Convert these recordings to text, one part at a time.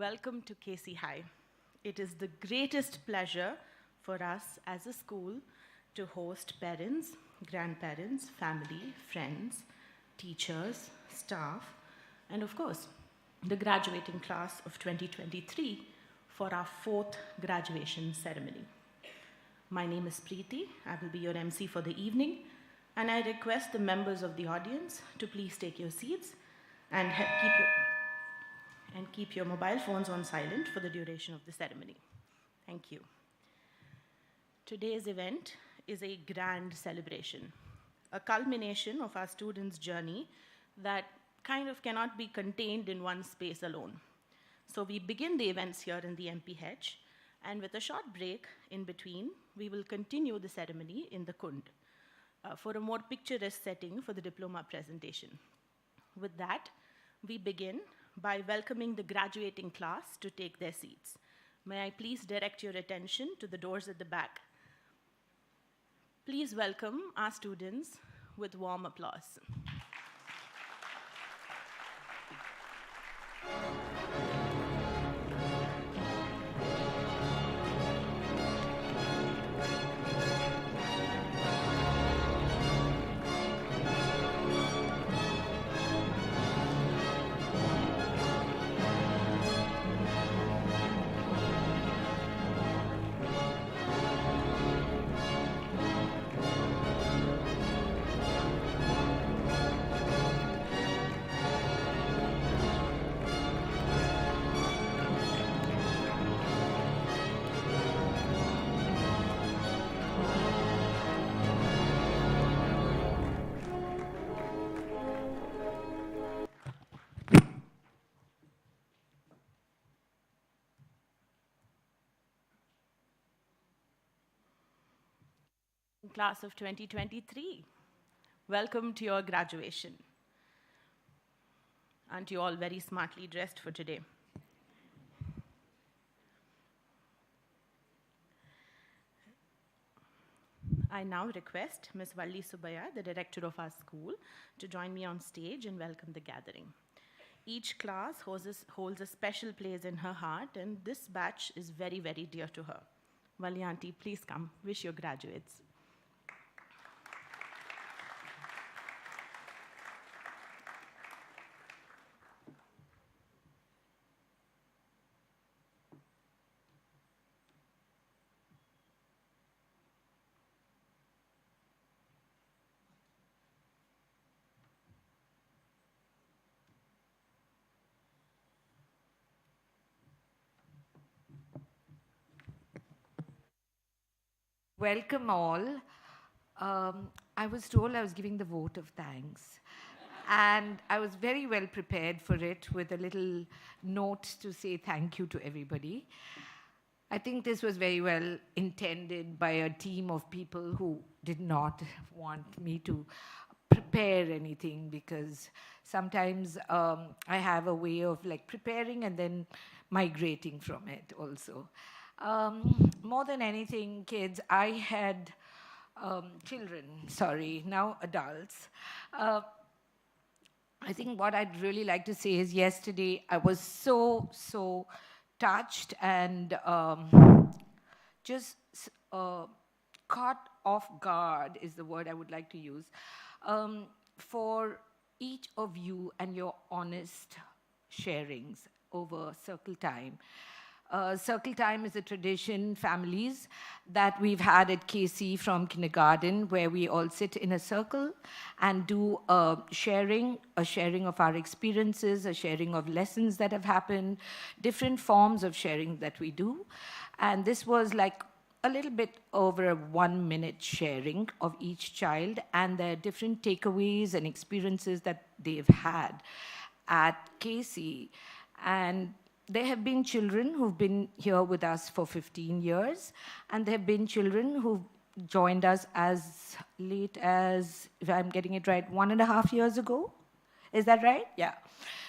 welcome to KC High. It is the greatest pleasure for us as a school to host parents, grandparents, family, friends, teachers, staff, and of course, the graduating class of 2023 for our fourth graduation ceremony. My name is Preeti. I will be your MC for the evening, and I request the members of the audience to please take your seats and keep your mobile phones on silent for the duration of the ceremony. Thank you. Today's event is a grand celebration, a culmination of our students' journey that kind of cannot be contained in one space alone. So we begin the events here in the MPH, and with a short break in between, we will continue the ceremony in the Kund for a more picturesque setting for the diploma presentation. With that, we begin by welcoming the graduating class to take their seats. May I please direct your attention to the doors at the back. Please welcome our students with warm applause. Class of 2023, welcome to your graduation. Aren't you all very smartly dressed for today? I now request Ms. Valli Subaya, the director of our school, to join me on stage and welcome the gathering. Each class holds a special place in her heart, and this batch is very, very dear to her. Valli auntie, please come. Wish your graduates. Welcome all. I was told I was giving the vote of thanks. And I was very well prepared for it with a little note to say thank you to everybody. I think this was very well intended by a team of people who did not want me to prepare anything, because sometimes I have a way of like preparing and then migrating from it also. More than anything, kids, I had now adults. I think what I'd really like to say is yesterday I was so touched and just caught off guard is the word I would like to use, for each of you and your honest sharings over circle time. Circle time is a tradition, families, that we've had at KC from kindergarten, where we all sit in a circle and do a sharing of our experiences, a sharing of lessons that have happened, different forms of sharing that we do. And this was like a little bit over a 1 minute sharing of each child and their different takeaways and experiences that they've had at KC. And there have been children who've been here with us for 15 years, and there have been children who've joined us as late as, if I'm getting it right, 1.5 years ago. Is that right? Yeah.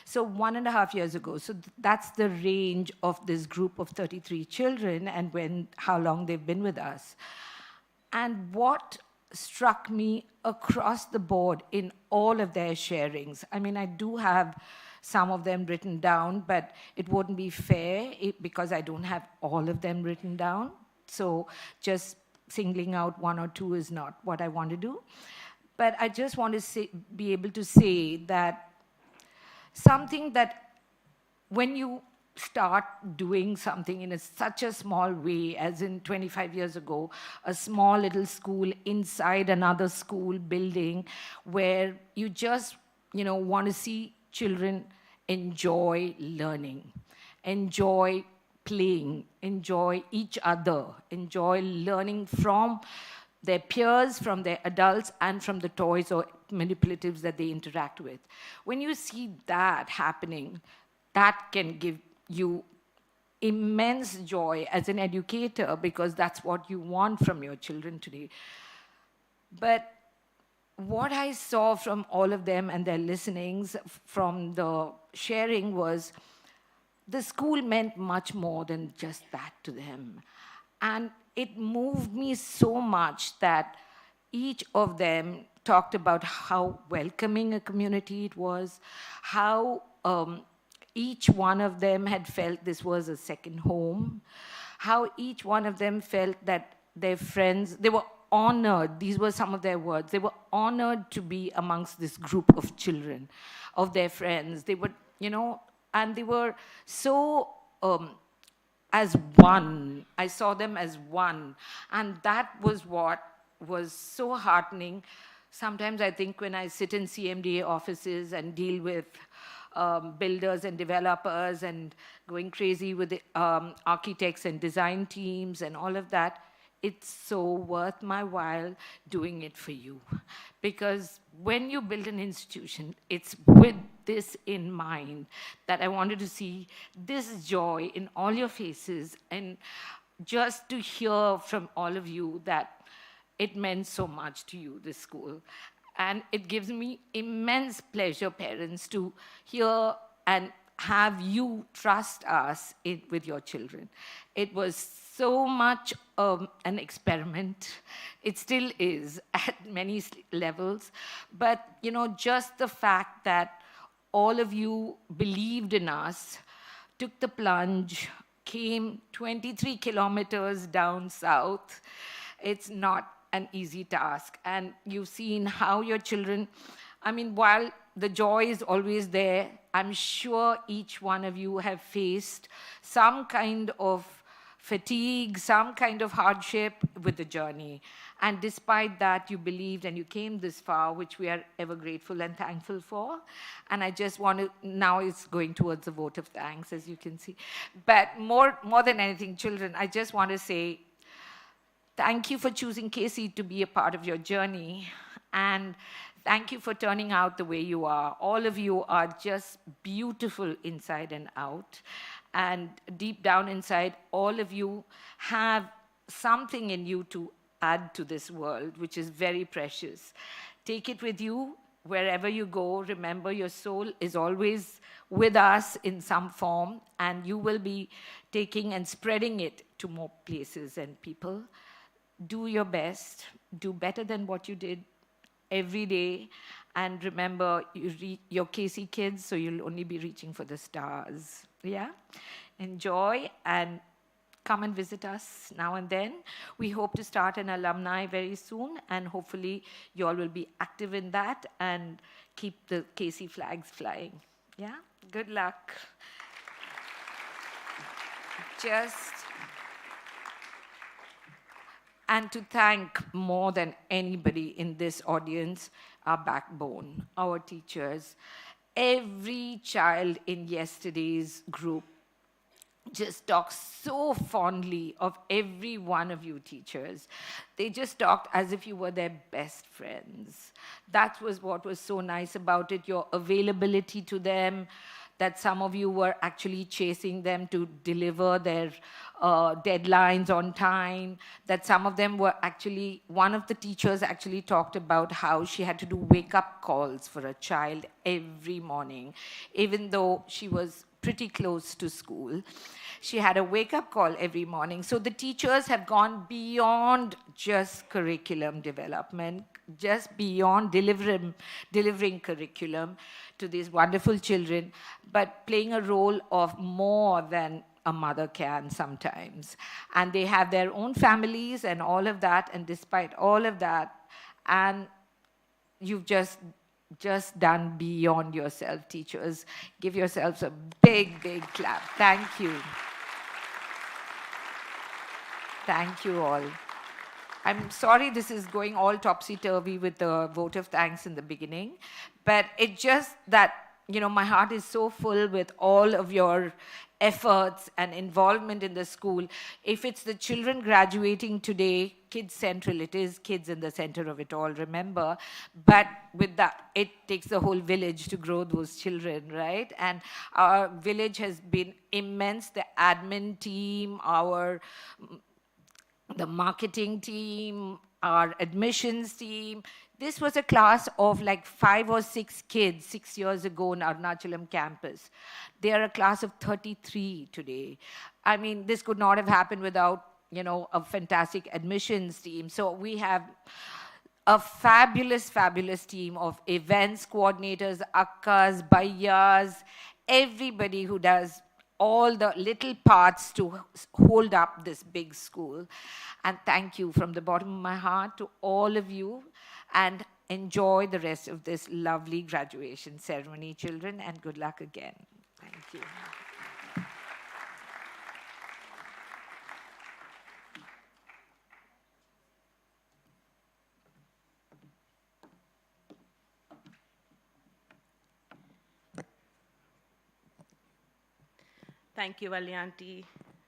So 1.5 years ago. So that's the range of this group of 33 children and how long they've been with us. And what struck me across the board in all of their sharings, I mean, I do have some of them written down, but it wouldn't be fair because I don't have all of them written down. So just singling out one or two is not what I want to do. But I just want to be able to say that something that when you start doing something in such a small way, as in 25 years ago, a small little school inside another school building where you just, want to see children enjoy learning, enjoy playing, enjoy each other, enjoy learning from their peers, from their adults, and from the toys or manipulatives that they interact with. When you see that happening, that can give you immense joy as an educator, because that's what you want from your children today. But what I saw from all of them and their listenings, from the sharing, was the school meant much more than just that to them. And it moved me so much that each of them talked about how welcoming a community it was, how each one of them had felt this was a second home, how each one of them felt that their friends, they were honored, these were some of their words, they were honored to be amongst this group of children, of their friends. They were, and they were so as one. I saw them as one. And that was what was so heartening. Sometimes I think when I sit in CMDA offices and deal with builders and developers and going crazy with the, architects and design teams and all of that, it's so worth my while doing it for you. Because when you build an institution, it's with this in mind that I wanted to see this joy in all your faces, and just to hear from all of you that it meant so much to you, this school. And it gives me immense pleasure, parents, to hear and have you trust us with your children. It was so much an experiment. It still is at many levels. But, just the fact that all of you believed in us, took the plunge, came 23 kilometers down south, it's not an easy task. And you've seen how your children, while the joy is always there, I'm sure each one of you have faced some kind of fatigue, some kind of hardship with the journey. And despite that, you believed and you came this far, which we are ever grateful and thankful for. And I just want to, now it's going towards a vote of thanks, as you can see. But more than anything, children, I just want to say, thank you for choosing KC to be a part of your journey. And thank you for turning out the way you are. All of you are just beautiful inside and out. And deep down inside, all of you have something in you to add to this world, which is very precious. Take it with you wherever you go. Remember, your soul is always with us in some form, and you will be taking and spreading it to more places and people. Do your best. Do better than what you did every day. And remember, you're KC kids, so you'll only be reaching for the stars. Yeah? Enjoy and come and visit us now and then. We hope to start an alumni very soon, and hopefully you all will be active in that and keep the KC flags flying. Yeah? Good luck. And to thank more than anybody in this audience, our backbone, our teachers. Every child in yesterday's group just talked so fondly of every one of you teachers. They just talked as if you were their best friends. That was what was so nice about it, your availability to them, that some of you were actually chasing them to deliver their deadlines on time, that some of them were actually, one of the teachers actually talked about how she had to do wake-up calls for a child every morning, even though she was pretty close to school. She had a wake-up call every morning. So the teachers have gone beyond just curriculum development, just beyond delivering curriculum to these wonderful children, but playing a role of more than a mother can sometimes. And they have their own families and all of that, and despite all of that, and you've just done beyond yourself, teachers. Give yourselves a big, big clap. Thank you. Thank you all. I'm sorry this is going all topsy-turvy with the vote of thanks in the beginning, but it's just that, my heart is so full with all of your efforts and involvement in the school. If it's the children graduating today, Kids Central, it is kids in the center of it all, remember. But with that, it takes the whole village to grow those children, right? And our village has been immense. The admin team, the marketing team, our admissions team. This was a class of like 5 or 6 kids 6 years ago in Arunachalam campus. They are a class of 33 today. I mean, this could not have happened without, a fantastic admissions team. So we have a fabulous, fabulous team of events coordinators, akkas, bhaiyas, everybody who does all the little parts to hold up this big school. And thank you from the bottom of my heart to all of you, and enjoy the rest of this lovely graduation ceremony, children, and good luck again. Thank you. Thank you, Alyanti.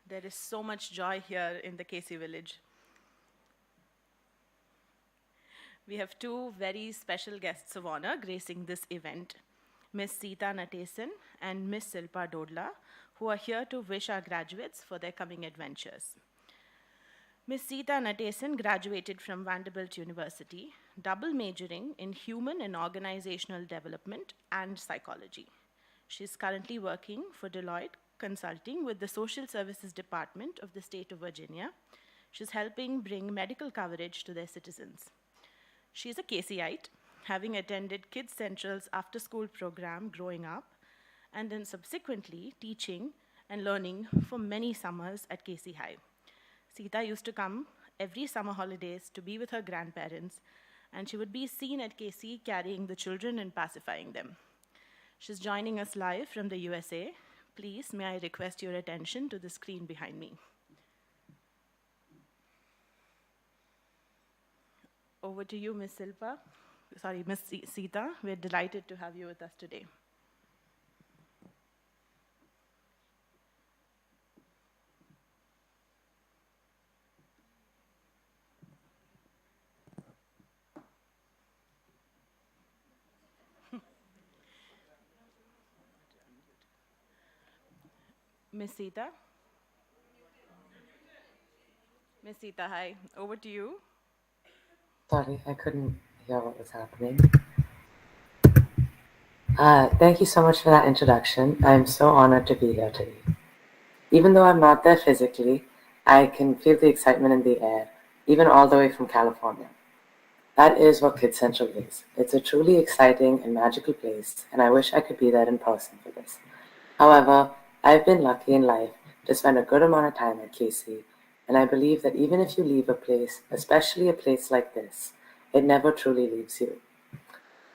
There is so much joy here in the KC village. We have 2 very special guests of honor gracing this event, Ms. Sita Natesan and Ms. Silpa Dodla, who are here to wish our graduates for their coming adventures. Ms. Sita Natesan graduated from Vanderbilt University, double majoring in human and organizational development and psychology. She's currently working for Deloitte Consulting with the Social Services Department of the state of Virginia. She's helping bring medical coverage to their citizens. She's a KCite, having attended Kids Central's after-school program growing up, and then subsequently teaching and learning for many summers at KC High. Sita used to come every summer holidays to be with her grandparents, and she would be seen at KC carrying the children and pacifying them. She's joining us live from the USA. Please, may I request your attention to the screen behind me. Over to you, Ms. Silpa. Sorry, Ms. Sita. We're delighted to have you with us today. Ms. Sita? Ms. Sita, hi. Over to you. Sorry, I couldn't hear what was happening. Thank you so much for that introduction. I'm so honored to be here today. Even though I'm not there physically, I can feel the excitement in the air, even all the way from California. That is what Kids Central is. It's a truly exciting and magical place, and I wish I could be there in person for this. However, I've been lucky in life to spend a good amount of time at KC, and I believe that even if you leave a place, especially a place like this, it never truly leaves you.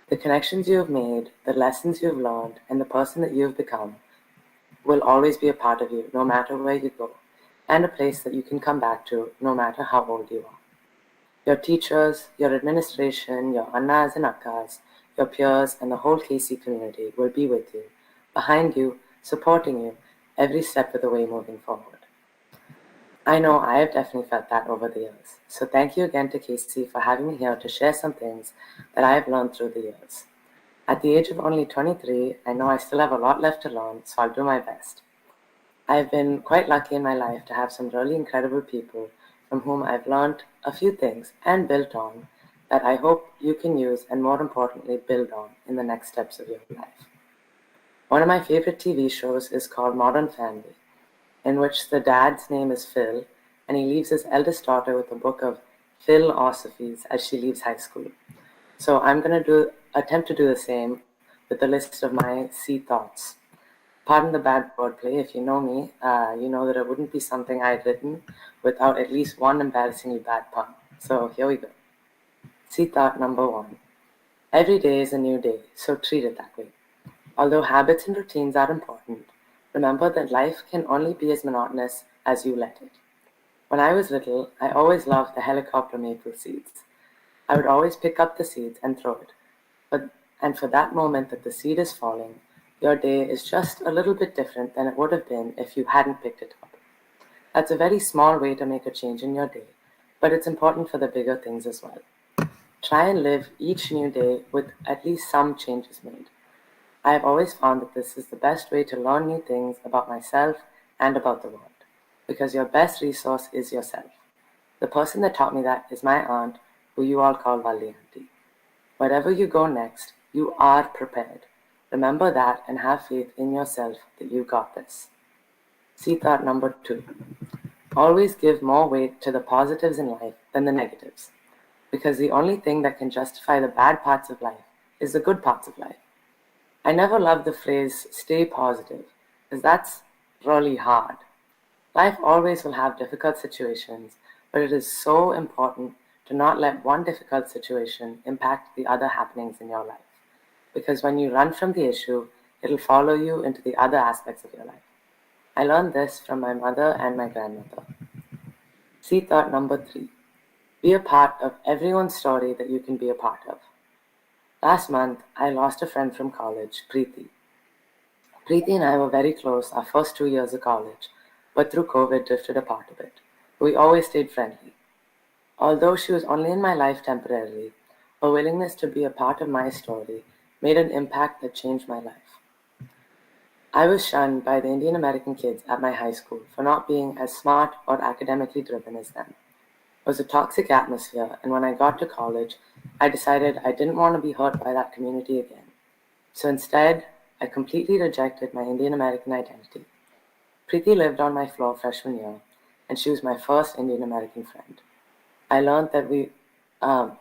The connections you have made, the lessons you have learned, and the person that you have become will always be a part of you, no matter where you go, and a place that you can come back to, no matter how old you are. Your teachers, your administration, your annas and akkas, your peers, and the whole KC community will be with you, behind you, supporting you every step of the way moving forward. I know I have definitely felt that over the years, so thank you again to KC for having me here to share some things that I have learned through the years. At the age of only 23, I know I still have a lot left to learn, so I'll do my best. I've been quite lucky in my life to have some really incredible people from whom I've learned a few things and built on that I hope you can use and, more importantly, build on in the next steps of your life. One of my favorite TV shows is called Modern Family, in which the dad's name is Phil, and he leaves his eldest daughter with a book of philosophies as she leaves high school. So I'm going to attempt to do the same with a list of my C thoughts. Pardon the bad wordplay. If you know me, you know that it wouldn't be something I had written without at least one embarrassingly bad pun. So here we go. C thought number 1. Every day is a new day, so treat it that way. Although habits and routines are important, remember that life can only be as monotonous as you let it. When I was little, I always loved the helicopter maple seeds. I would always pick up the seeds and throw it. And for that moment that the seed is falling, your day is just a little bit different than it would have been if you hadn't picked it up. That's a very small way to make a change in your day, but it's important for the bigger things as well. Try and live each new day with at least some changes made. I have always found that this is the best way to learn new things about myself and about the world, because your best resource is yourself. The person that taught me that is my aunt, who you all call Valli Auntie. Wherever you go next, you are prepared. Remember that and have faith in yourself that you got this. See thought number 2. Always give more weight to the positives in life than the negatives, because the only thing that can justify the bad parts of life is the good parts of life. I never loved the phrase stay positive, because that's really hard. Life always will have difficult situations, but it is so important to not let one difficult situation impact the other happenings in your life. Because when you run from the issue, it'll follow you into the other aspects of your life. I learned this from my mother and my grandmother. See thought number 3. Be a part of everyone's story that you can be a part of. Last month, I lost a friend from college, Preeti. Preeti and I were very close our first 2 years of college, but through COVID drifted apart a bit. We always stayed friendly. Although she was only in my life temporarily, her willingness to be a part of my story made an impact that changed my life. I was shunned by the Indian American kids at my high school for not being as smart or academically driven as them. It was a toxic atmosphere, and when I got to college, I decided I didn't want to be hurt by that community again. So instead, I completely rejected my Indian American identity. Preeti lived on my floor freshman year, and she was my first Indian American friend. I learned that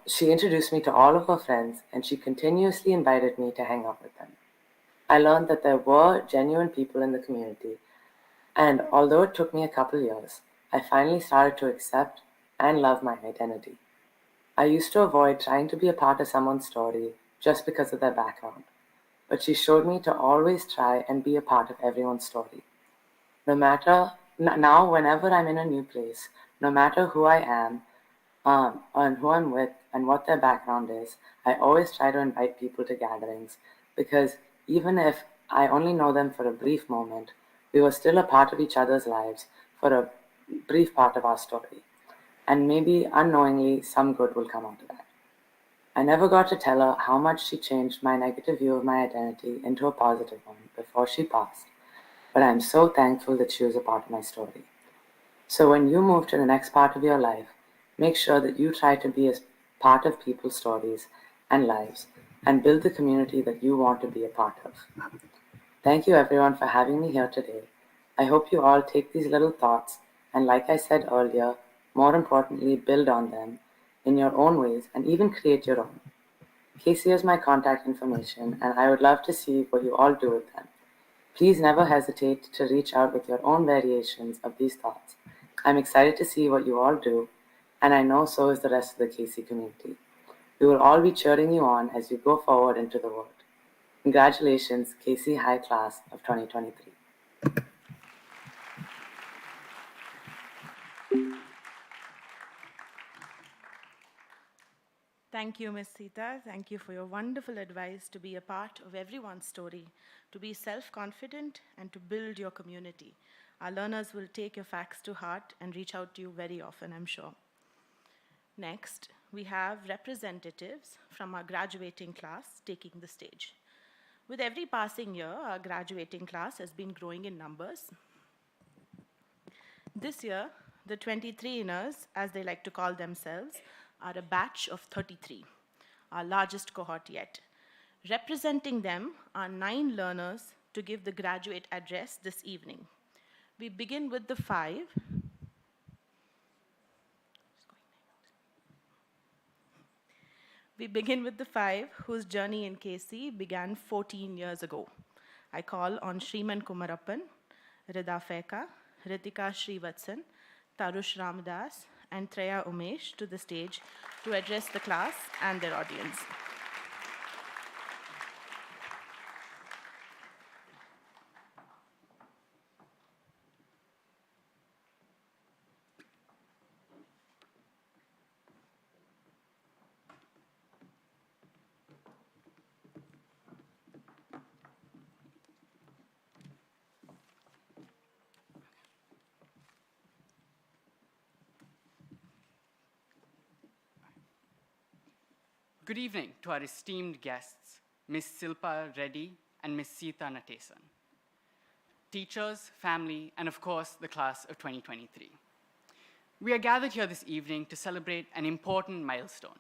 she introduced me to all of her friends, and she continuously invited me to hang out with them. I learned that there were genuine people in the community, and although it took me a couple years, I finally started to accept and love my identity. I used to avoid trying to be a part of someone's story just because of their background, but she showed me to always try and be a part of everyone's story. Now, whenever I'm in a new place, no matter who I am, and who I'm with, and what their background is, I always try to invite people to gatherings, because even if I only know them for a brief moment, we were still a part of each other's lives for a brief part of our story. And maybe unknowingly, some good will come out of that. I never got to tell her how much she changed my negative view of my identity into a positive one before she passed, but I'm so thankful that she was a part of my story. So when you move to the next part of your life, make sure that you try to be a part of people's stories and lives and build the community that you want to be a part of. Thank you everyone for having me here today. I hope you all take these little thoughts and, like I said earlier, more importantly, build on them in your own ways and even create your own. Casey has my contact information, and I would love to see what you all do with them. Please never hesitate to reach out with your own variations of these thoughts. I'm excited to see what you all do, and I know so is the rest of the Casey community. We will all be cheering you on as you go forward into the world. Congratulations, Casey High Class of 2023. Thank you, Ms. Sita. Thank you for your wonderful advice to be a part of everyone's story, to be self-confident, and to build your community. Our learners will take your facts to heart and reach out to you very often, I'm sure. Next, we have representatives from our graduating class taking the stage. With every passing year, our graduating class has been growing in numbers. This year, the 23ers, as they like to call themselves, are a batch of 33, our largest cohort yet. Representing them are 9 learners to give the graduate address this evening. We begin with the five. We begin with the five whose journey in KC began 14 years ago. I call on Shriman Kumarappan, Rida Feka, Ritika Srivatsan, Tarush Ramadas, and Treya Umesh to the stage to address the class and their audience. Good evening to our esteemed guests, Ms. Silpa Reddy and Ms. Sita Natesan, teachers, family, and of course, the class of 2023. We are gathered here this evening to celebrate an important milestone,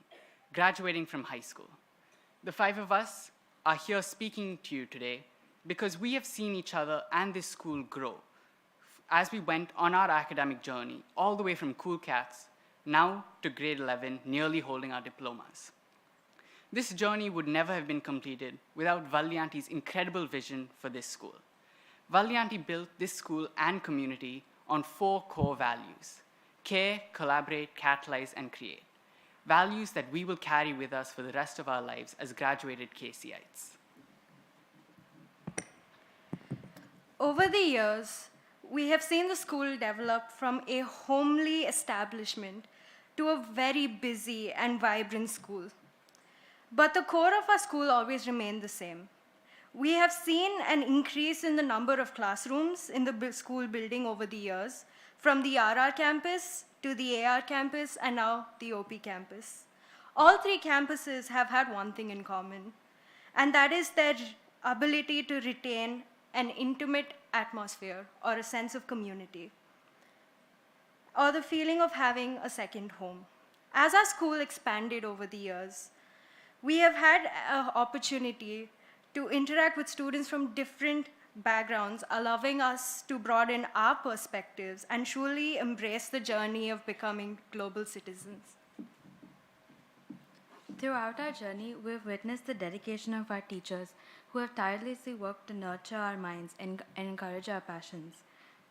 graduating from high school. The five of us are here speaking to you today because we have seen each other and this school grow as we went on our academic journey, all the way from Cool Cats, now to grade 11, nearly holding our diplomas. This journey would never have been completed without Vallianti's incredible vision for this school. Vallianti built this school and community on 4 core values: care, collaborate, catalyze, and create. Values that we will carry with us for the rest of our lives as graduated KCites. Over the years, we have seen the school develop from a homely establishment to a very busy and vibrant school. But the core of our school always remained the same. We have seen an increase in the number of classrooms in the school building over the years, from the RR campus to the AR campus and now the OP campus. All 3 campuses have had one thing in common, and that is their ability to retain an intimate atmosphere or a sense of community, or the feeling of having a second home. As our school expanded over the years, we have had an opportunity to interact with students from different backgrounds, allowing us to broaden our perspectives and truly embrace the journey of becoming global citizens. Throughout our journey, we've witnessed the dedication of our teachers who have tirelessly worked to nurture our minds and encourage our passions.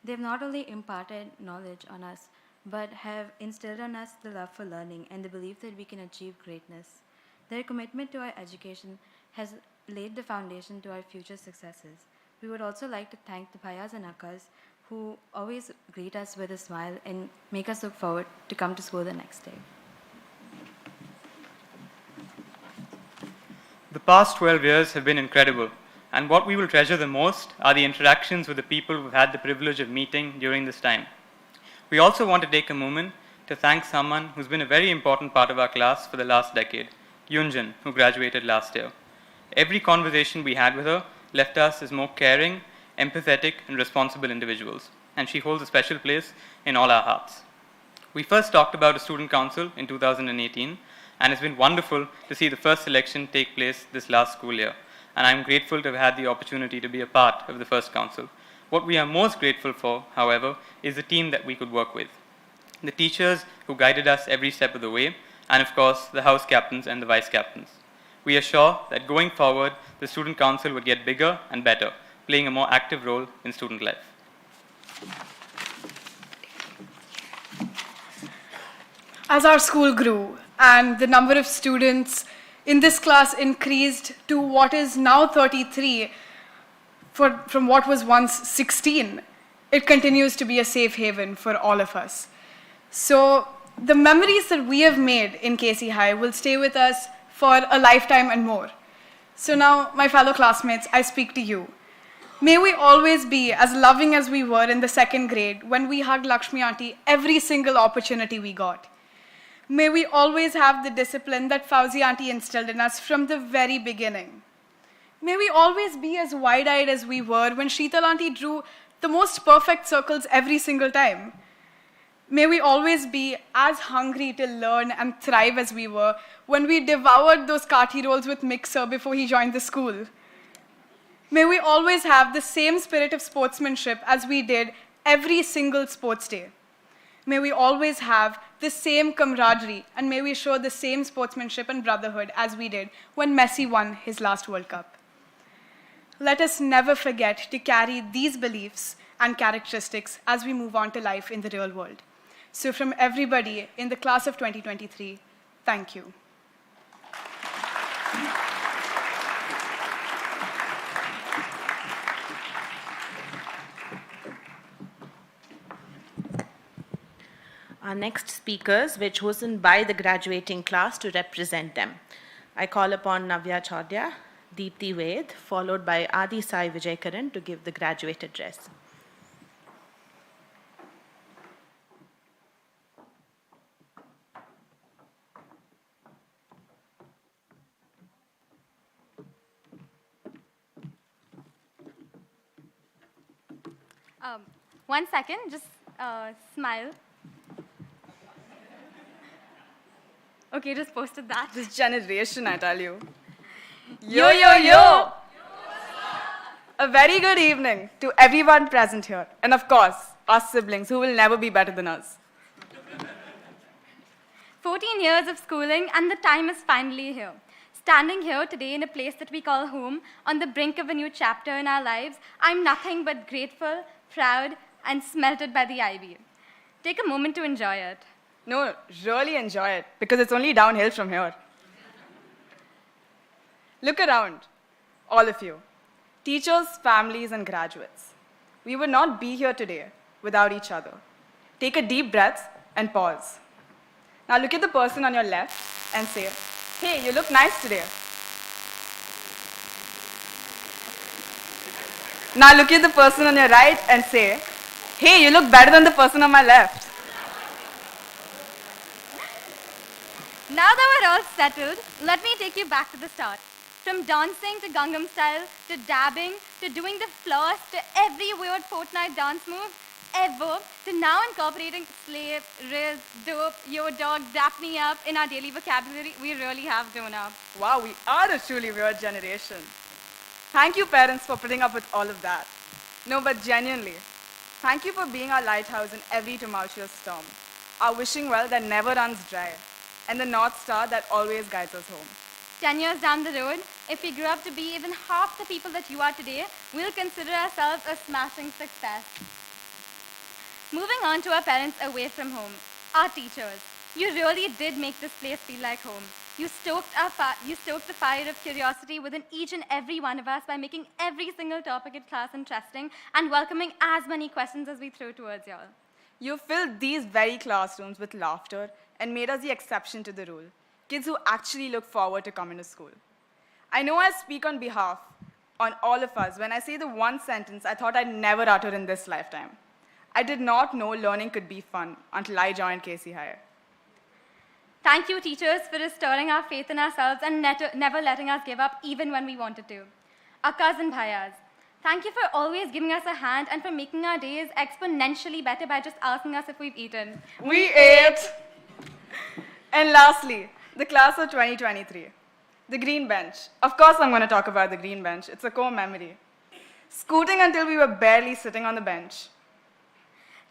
They've not only imparted knowledge on us, but have instilled on us the love for learning and the belief that we can achieve greatness. Their commitment to our education has laid the foundation to our future successes. We would also like to thank the Bhaias and Akkas who always greet us with a smile and make us look forward to come to school the next day. The past 12 years have been incredible, and what we will treasure the most are the interactions with the people we've had the privilege of meeting during this time. We also want to take a moment to thank someone who's been a very important part of our class for the last decade, Yunjin, who graduated last year. Every conversation we had with her left us as more caring, empathetic, and responsible individuals, and she holds a special place in all our hearts. We first talked about a student council in 2018, and it's been wonderful to see the first selection take place this last school year, and I'm grateful to have had the opportunity to be a part of the first council. What we are most grateful for, however, is the team that we could work with. The teachers who guided us every step of the way, and of course, the house captains and the vice captains. We are sure that going forward, the student council would get bigger and better, playing a more active role in student life. As our school grew and the number of students in this class increased to what is now 33 from what was once 16, it continues to be a safe haven for all of us. So the memories that we have made in KC High will stay with us for a lifetime and more. So now, my fellow classmates, I speak to you. May we always be as loving as we were in the 2nd grade when we hugged Lakshmi Auntie every single opportunity we got. May we always have the discipline that Fauzi Auntie instilled in us from the very beginning. May we always be as wide-eyed as we were when Sheetal Auntie drew the most perfect circles every single time. May we always be as hungry to learn and thrive as we were when we devoured those kati rolls with Mixer before he joined the school. May we always have the same spirit of sportsmanship as we did every single sports day. May we always have the same camaraderie, and may we show the same sportsmanship and brotherhood as we did when Messi won his last World Cup. Let us never forget to carry these beliefs and characteristics as we move on to life in the real world. So from everybody in the class of 2023, thank you. Our next speakers were chosen by the graduating class to represent them. I call upon Navya Chaudhya, Deepthi Ved, followed by Adi Sai Vijaykaran to give the graduate address. One second, just smile. Okay, just posted that. This generation, I tell you. Yo, yo, yo! A very good evening to everyone present here. And of course, us siblings who will never be better than us. 14 years of schooling, and the time is finally here. Standing here today in a place that we call home, on the brink of a new chapter in our lives, I'm nothing but grateful, proud, and smelted by the ivy. Take a moment to enjoy it. No, really enjoy it, because it's only downhill from here. Look around, all of you. Teachers, families, and graduates. We would not be here today without each other. Take a deep breath and pause. Now look at the person on your left and say, hey, you look nice today. Now look at the person on your right and say, hey, you look better than the person on my left. Now that we're all settled, let me take you back to the start. From dancing to Gangnam Style, to dabbing, to doing the floss, to every weird Fortnite dance move ever, to now incorporating slave, riz, dope, yo dog, dap me up in our daily vocabulary, we really have grown up. Wow, we are a truly weird generation. Thank you, parents, for putting up with all of that. No, but genuinely, thank you for being our lighthouse in every tumultuous storm, our wishing well that never runs dry, and the North Star that always guides us home. 10 years down the road, if we grew up to be even half the people that you are today, we'll consider ourselves a smashing success. Moving on to our parents away from home, our teachers. You really did make this place feel like home. You stoked the fire of curiosity within each and every one of us by making every single topic in class interesting and welcoming as many questions as we threw towards y'all. You filled these very classrooms with laughter and made us the exception to the rule. Kids who actually look forward to coming to school. I know I speak on behalf on all of us when I say the one sentence I thought I'd never utter in this lifetime. I did not know learning could be fun until I joined Casey Higher. Thank you, teachers, for restoring our faith in ourselves and never letting us give up even when we wanted to. Our cousin bhaias, thank you for always giving us a hand and for making our days exponentially better by just asking us if we've eaten. We ate! And lastly, the class of 2023. The green bench. Of course I'm going to talk about the green bench. It's a core memory. Scooting until we were barely sitting on the bench.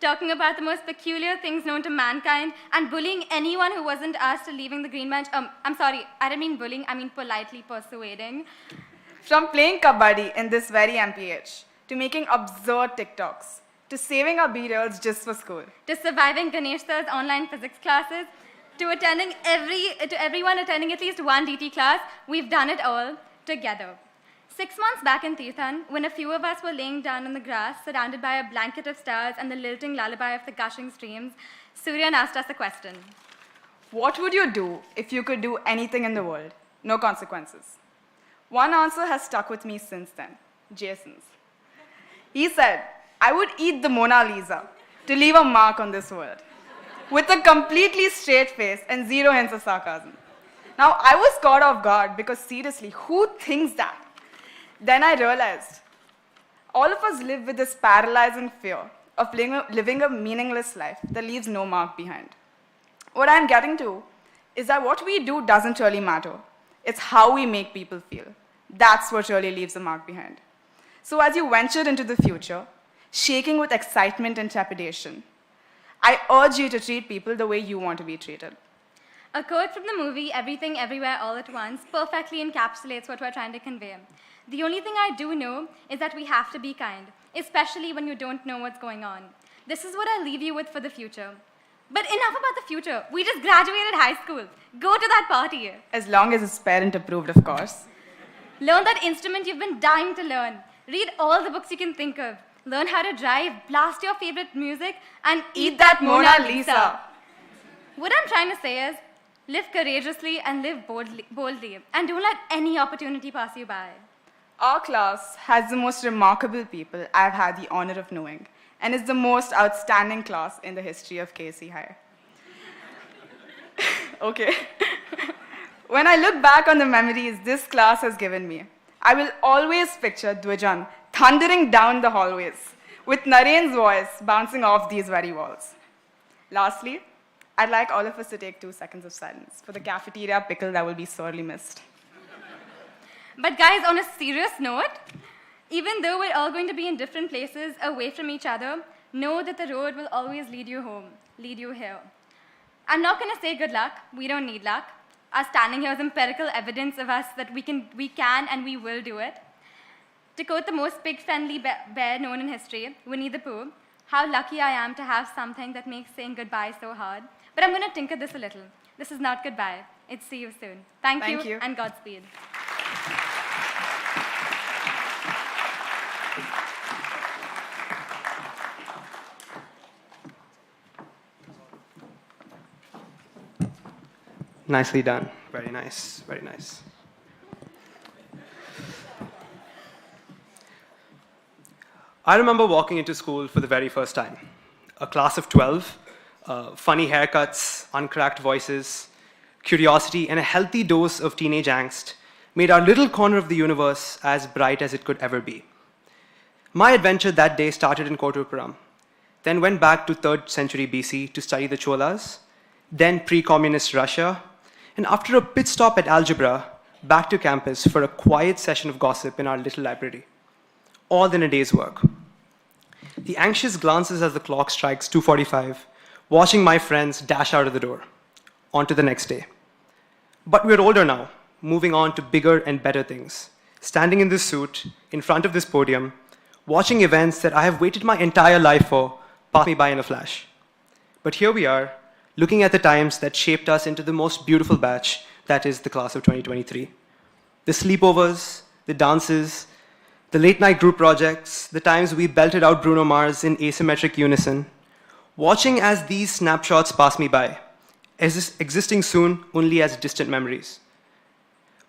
Talking about the most peculiar things known to mankind and bullying anyone who wasn't asked to leaving the green bench. I'm sorry, I didn't mean bullying, I mean politely persuading. From playing kabaddi in this very MPH, to making absurd TikToks, to saving our B-reels just for school. To surviving Ganesh Sir's online physics classes, to everyone attending at least one DT class, we've done it all together. 6 months back in Tirthan, when a few of us were laying down on the grass, surrounded by a blanket of stars and the lilting lullaby of the gushing streams, Suryan asked us a question. What would you do if you could do anything in the world? No consequences. One answer has stuck with me since then, Jason's. He said, I would eat the Mona Lisa to leave a mark on this world, with a completely straight face and zero hints of sarcasm. Now, I was caught off guard because seriously, who thinks that? Then I realized all of us live with this paralyzing fear of living a meaningless life that leaves no mark behind. What I'm getting to is that what we do doesn't really matter. It's how we make people feel. That's what really leaves a mark behind. So as you ventured into the future, shaking with excitement and trepidation, I urge you to treat people the way you want to be treated. A quote from the movie Everything Everywhere All at Once perfectly encapsulates what we're trying to convey. The only thing I do know is that we have to be kind, especially when you don't know what's going on. This is what I leave you with for the future. But enough about the future. We just graduated high school. Go to that party. As long as it's parent approved, of course. Learn that instrument you've been dying to learn. Read all the books you can think of. Learn how to drive, blast your favorite music, and Eat that Mona Lisa. What I'm trying to say is, live courageously and live boldly, and don't let any opportunity pass you by. Our class has the most remarkable people I've had the honor of knowing, and is the most outstanding class in the history of KC High. Okay. When I look back on the memories this class has given me, I will always picture Dvijan thundering down the hallways, with Naren's voice bouncing off these very walls. Lastly, I'd like all of us to take 2 seconds of silence for the cafeteria pickle that will be sorely missed. But guys, on a serious note, even though we're all going to be in different places away from each other, know that the road will always lead you home, lead you here. I'm not going to say good luck. We don't need luck. Us standing here is empirical evidence of us that we can and we will do it. To quote the most pig-friendly bear known in history, Winnie the Pooh, how lucky I am to have something that makes saying goodbye so hard. But I'm going to tinker this a little. This is not goodbye. It's see you soon. Thank you, and Godspeed. Nicely done. Very nice, very nice. I remember walking into school for the very first time. A class of 12, funny haircuts, uncracked voices, curiosity, and a healthy dose of teenage angst made our little corner of the universe as bright as it could ever be. My adventure that day started in Kottapuram, then went back to 3rd century BC to study the Cholas, then pre-communist Russia, and after a pit stop at algebra, back to campus for a quiet session of gossip in our little library. All in a day's work. The anxious glances as the clock strikes 2:45, watching my friends dash out of the door. On to the next day. But we're older now, moving on to bigger and better things. Standing in this suit, in front of this podium, watching events that I have waited my entire life for pass me by in a flash. But here we are, looking at the times that shaped us into the most beautiful batch, that is the class of 2023. The sleepovers, the dances, the late-night group projects, the times we belted out Bruno Mars in asymmetric unison, watching as these snapshots pass me by, existing soon only as distant memories.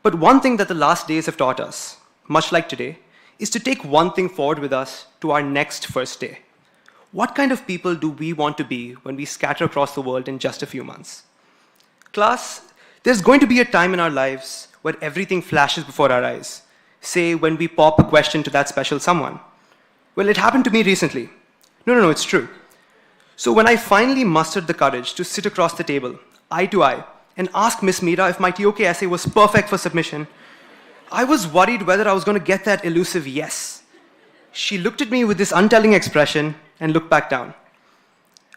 But one thing that the last days have taught us, much like today, is to take one thing forward with us to our next first day. What kind of people do we want to be when we scatter across the world in just a few months? Class, there's going to be a time in our lives where everything flashes before our eyes. Say, when we pop a question to that special someone. Well, it happened to me recently. No, it's true. So when I finally mustered the courage to sit across the table, eye to eye, and ask Miss Meera if my TOK essay was perfect for submission, I was worried whether I was going to get that elusive yes. She looked at me with this untelling expression and looked back down.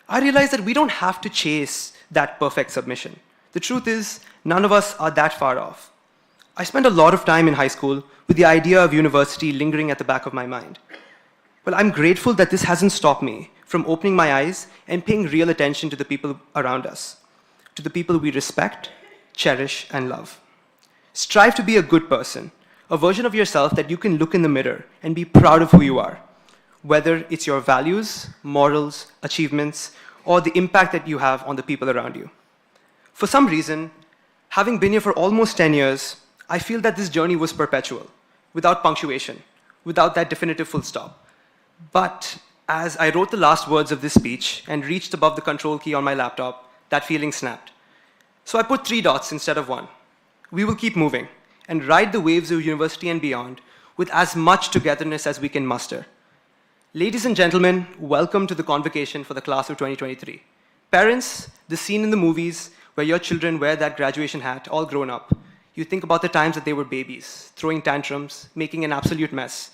I realized that we don't have to chase that perfect submission. The truth is, none of us are that far off. I spent a lot of time in high school with the idea of university lingering at the back of my mind. Well, I'm grateful that this hasn't stopped me from opening my eyes and paying real attention to the people around us, to the people we respect, cherish, and love. Strive to be a good person, a version of yourself that you can look in the mirror and be proud of who you are, whether it's your values, morals, achievements, or the impact that you have on the people around you. For some reason, having been here for almost 10 years, I feel that this journey was perpetual, without punctuation, without that definitive full stop. But as I wrote the last words of this speech and reached above the control key on my laptop, that feeling snapped. So I put 3 dots instead of 1. We will keep moving and ride the waves of university and beyond with as much togetherness as we can muster. Ladies and gentlemen, welcome to the convocation for the class of 2023. Parents, the scene in the movies where your children wear that graduation hat, all grown up. You think about the times that they were babies, throwing tantrums, making an absolute mess.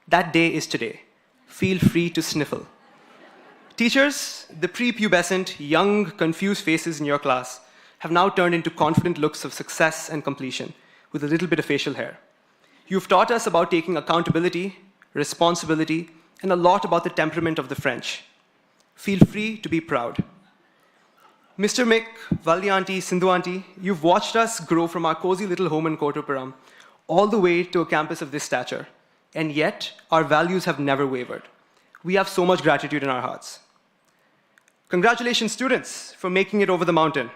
That day is today. Feel free to sniffle. Teachers, the prepubescent, young, confused faces in your class have now turned into confident looks of success and completion with a little bit of facial hair. You've taught us about taking accountability, responsibility, and a lot about the temperament of the French. Feel free to be proud. Mr. Mick, Valli Auntie, Sindhu Auntie, you've watched us grow from our cozy little home in Kottapuram all the way to a campus of this stature, and yet our values have never wavered. We have so much gratitude in our hearts. Congratulations, students, for making it over the mountain.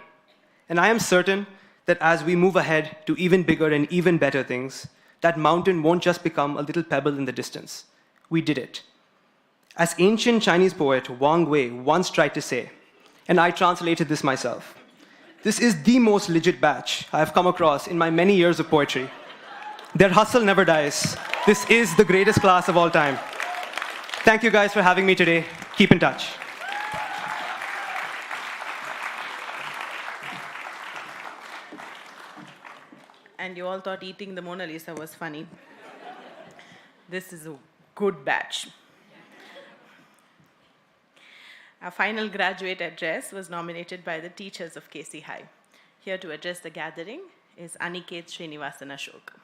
And I am certain that as we move ahead to even bigger and even better things, that mountain won't just become a little pebble in the distance. We did it. As ancient Chinese poet Wang Wei once tried to say, and I translated this myself, this is the most legit batch I have come across in my many years of poetry. Their hustle never dies. This is the greatest class of all time. Thank you guys for having me today. Keep in touch. And you all thought eating the Mona Lisa was funny. This is a good batch. Our final graduate address was nominated by the teachers of KC High. Here to address the gathering is Aniket Srinivasan Ashok.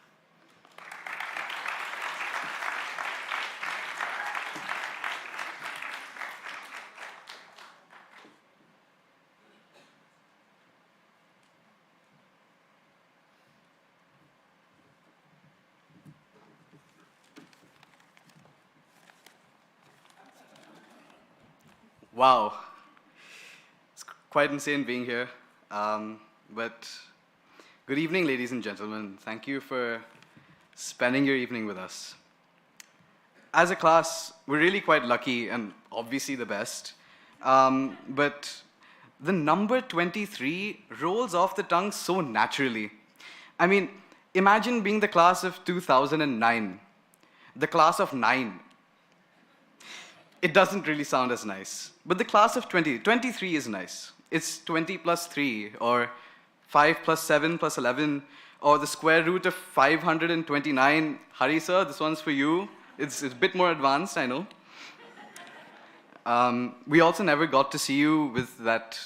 Wow, it's quite insane being here. But good evening, ladies and gentlemen. Thank you for spending your evening with us. As a class, we're really quite lucky and obviously the best. But the number 23 rolls off the tongue so naturally. I mean, imagine being the class of 2009, the class of 9. It doesn't really sound as nice. But the class of 23 is nice. It's 20 plus 3, or 5 plus 7 plus 11, or the square root of 529. Hari sir, this one's for you. It's a bit more advanced, I know. We also never got to see you with that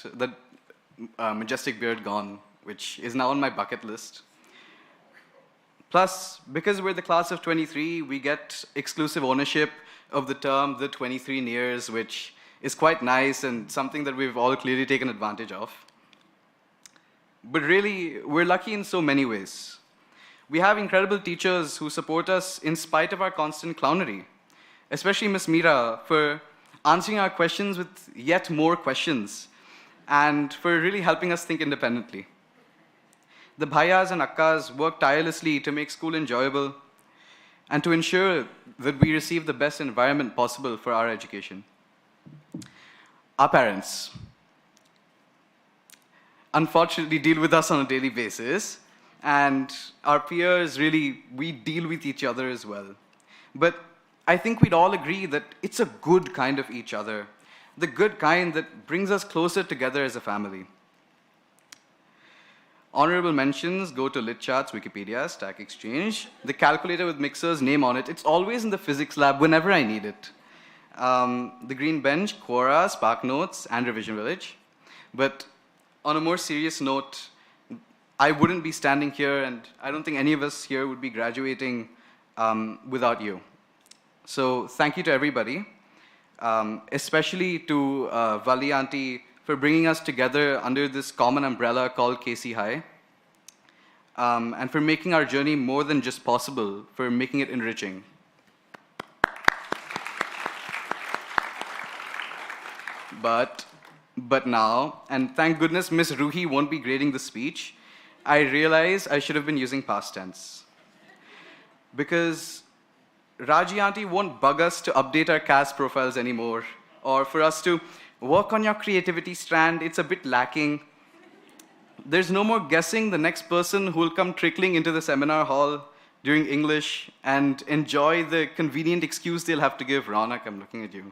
majestic beard gone, which is now on my bucket list. Plus, because we're the class of 23, we get exclusive ownership of the term the 23 years, which is quite nice and something that we've all clearly taken advantage of. But really, we're lucky in so many ways. We have incredible teachers who support us in spite of our constant clownery, especially Miss Meera for answering our questions with yet more questions and for really helping us think independently. The bhaiyas and akkas work tirelessly to make school enjoyable and to ensure that we receive the best environment possible for our education. Our parents, unfortunately, deal with us on a daily basis, and our peers, really, we deal with each other as well. But I think we'd all agree that it's a good kind of each other, the good kind that brings us closer together as a family. Honorable mentions go to LitCharts, Wikipedia, Stack Exchange, the calculator with Mixer's name on it. It's always in the physics lab whenever I need it. The Green Bench, Quora, SparkNotes, and Revision Village. But on a more serious note, I wouldn't be standing here, and I don't think any of us here would be graduating without you. So thank you to everybody, especially to Valli Auntie for bringing us together under this common umbrella called KC High, and for making our journey more than just possible, for making it enriching. But now, and thank goodness Miss Ruhi won't be grading the speech, I realize I should have been using past tense. Because Raji Auntie won't bug us to update our CAS profiles anymore, or for us to work on your creativity strand, it's a bit lacking. There's no more guessing the next person who will come trickling into the seminar hall during English and enjoy the convenient excuse they'll have to give. Ronak, I'm looking at you.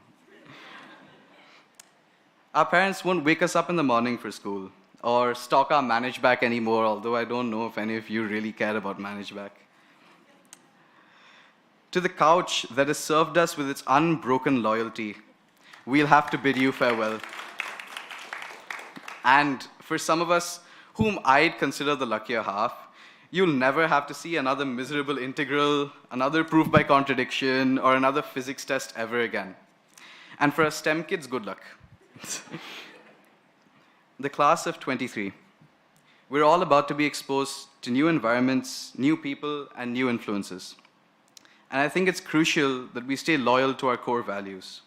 Our parents won't wake us up in the morning for school or stalk our ManageBack anymore, although I don't know if any of you really care about ManageBack. to the couch that has served us with its unbroken loyalty, we'll have to bid you farewell. And for some of us, whom I'd consider the luckier half, you'll never have to see another miserable integral, another proof by contradiction, or another physics test ever again. And for us STEM kids, good luck. The class of 23. We're all about to be exposed to new environments, new people, and new influences. And I think it's crucial that we stay loyal to our core values.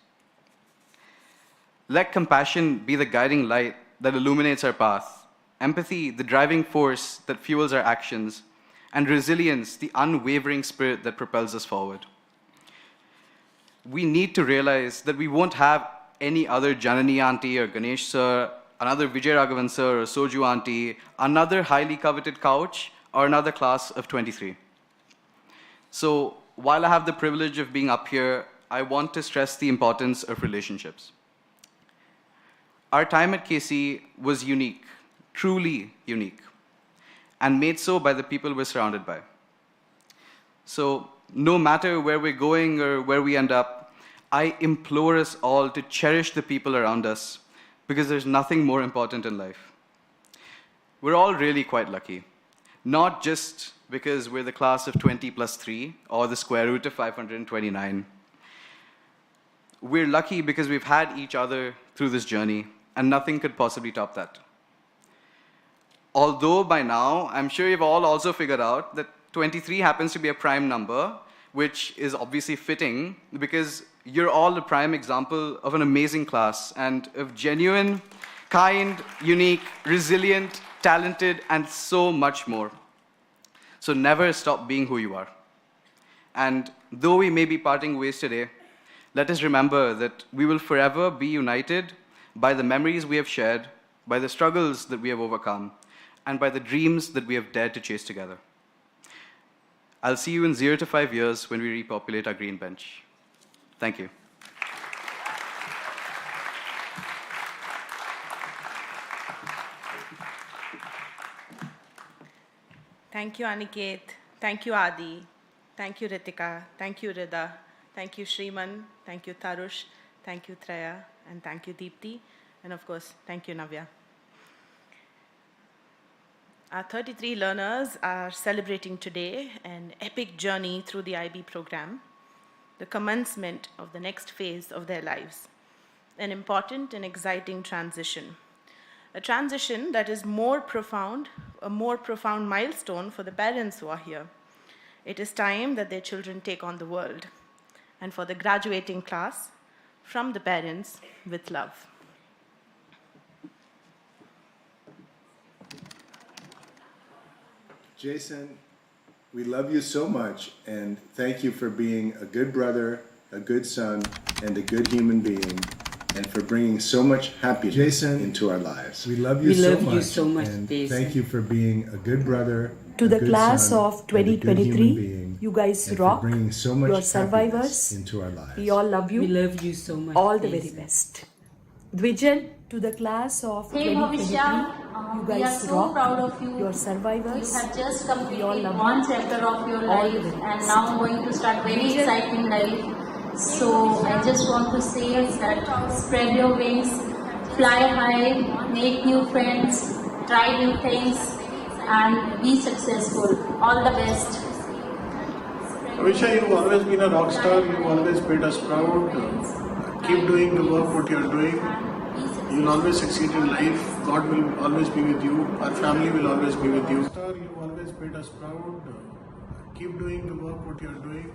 Let compassion be the guiding light that illuminates our path, empathy the driving force that fuels our actions, and resilience the unwavering spirit that propels us forward. We need to realize that we won't have any other Janani auntie or Ganesh sir, another Vijay Raghavan sir or Soju auntie, another highly coveted couch, or another class of 23. So while I have the privilege of being up here, I want to stress the importance of relationships. Our time at KC was unique, truly unique, and made so by the people we're surrounded by. So no matter where we're going or where we end up, I implore us all to cherish the people around us, because there's nothing more important in life. We're all really quite lucky, not just because we're the class of 20 plus 3 or the square root of 529. We're lucky because we've had each other through this journey, and nothing could possibly top that. Although by now, I'm sure you've all also figured out that 23 happens to be a prime number, which is obviously fitting because you're all a prime example of an amazing class and of genuine, kind, unique, resilient, talented, and so much more. So never stop being who you are. And though we may be parting ways today, let us remember that we will forever be united by the memories we have shared, by the struggles that we have overcome, and by the dreams that we have dared to chase together. I'll see you in 0 to 5 years when we repopulate our green bench. Thank you. Thank you, Aniket. Thank you, Adi. Thank you, Ritika. Thank you, Rida. Thank you, Shriman. Thank you, Tarush. Thank you, Treya. And thank you, Deepti. And of course, thank you, Navya. Our 33 learners are celebrating today an epic journey through the IB program, the commencement of the next phase of their lives, an important and exciting transition. A transition that is a more profound milestone for the parents who are here. It is time that their children take on the world, and for the graduating class, from the parents with love. Jason, we love you so much, and thank you for being a good brother, a good son, and a good human being, and for bringing so much happiness into our lives. We love you so much, and thank you for being a good brother, to the class of 2023, you guys rock. So much You're survivors. into our lives. We all love you. We love you so much. All the very best. Dvijal, to the class of Hey 2023, Bhavishya, you we are guys so rock. proud of you. You're survivors. You have just We all completed love one you. chapter of your All the life very and best. now going to start very Dvijal. exciting life. So I just want to say that spread your wings, fly high, make new friends, try new things, and be successful. All the best. Avisha, you've always been a rock star. You've always made us proud. Keep doing the work what you're doing. You'll always succeed in life. God will always be with you. Our family will always be with you. Star, you've always made us proud. Keep doing the work what you're doing.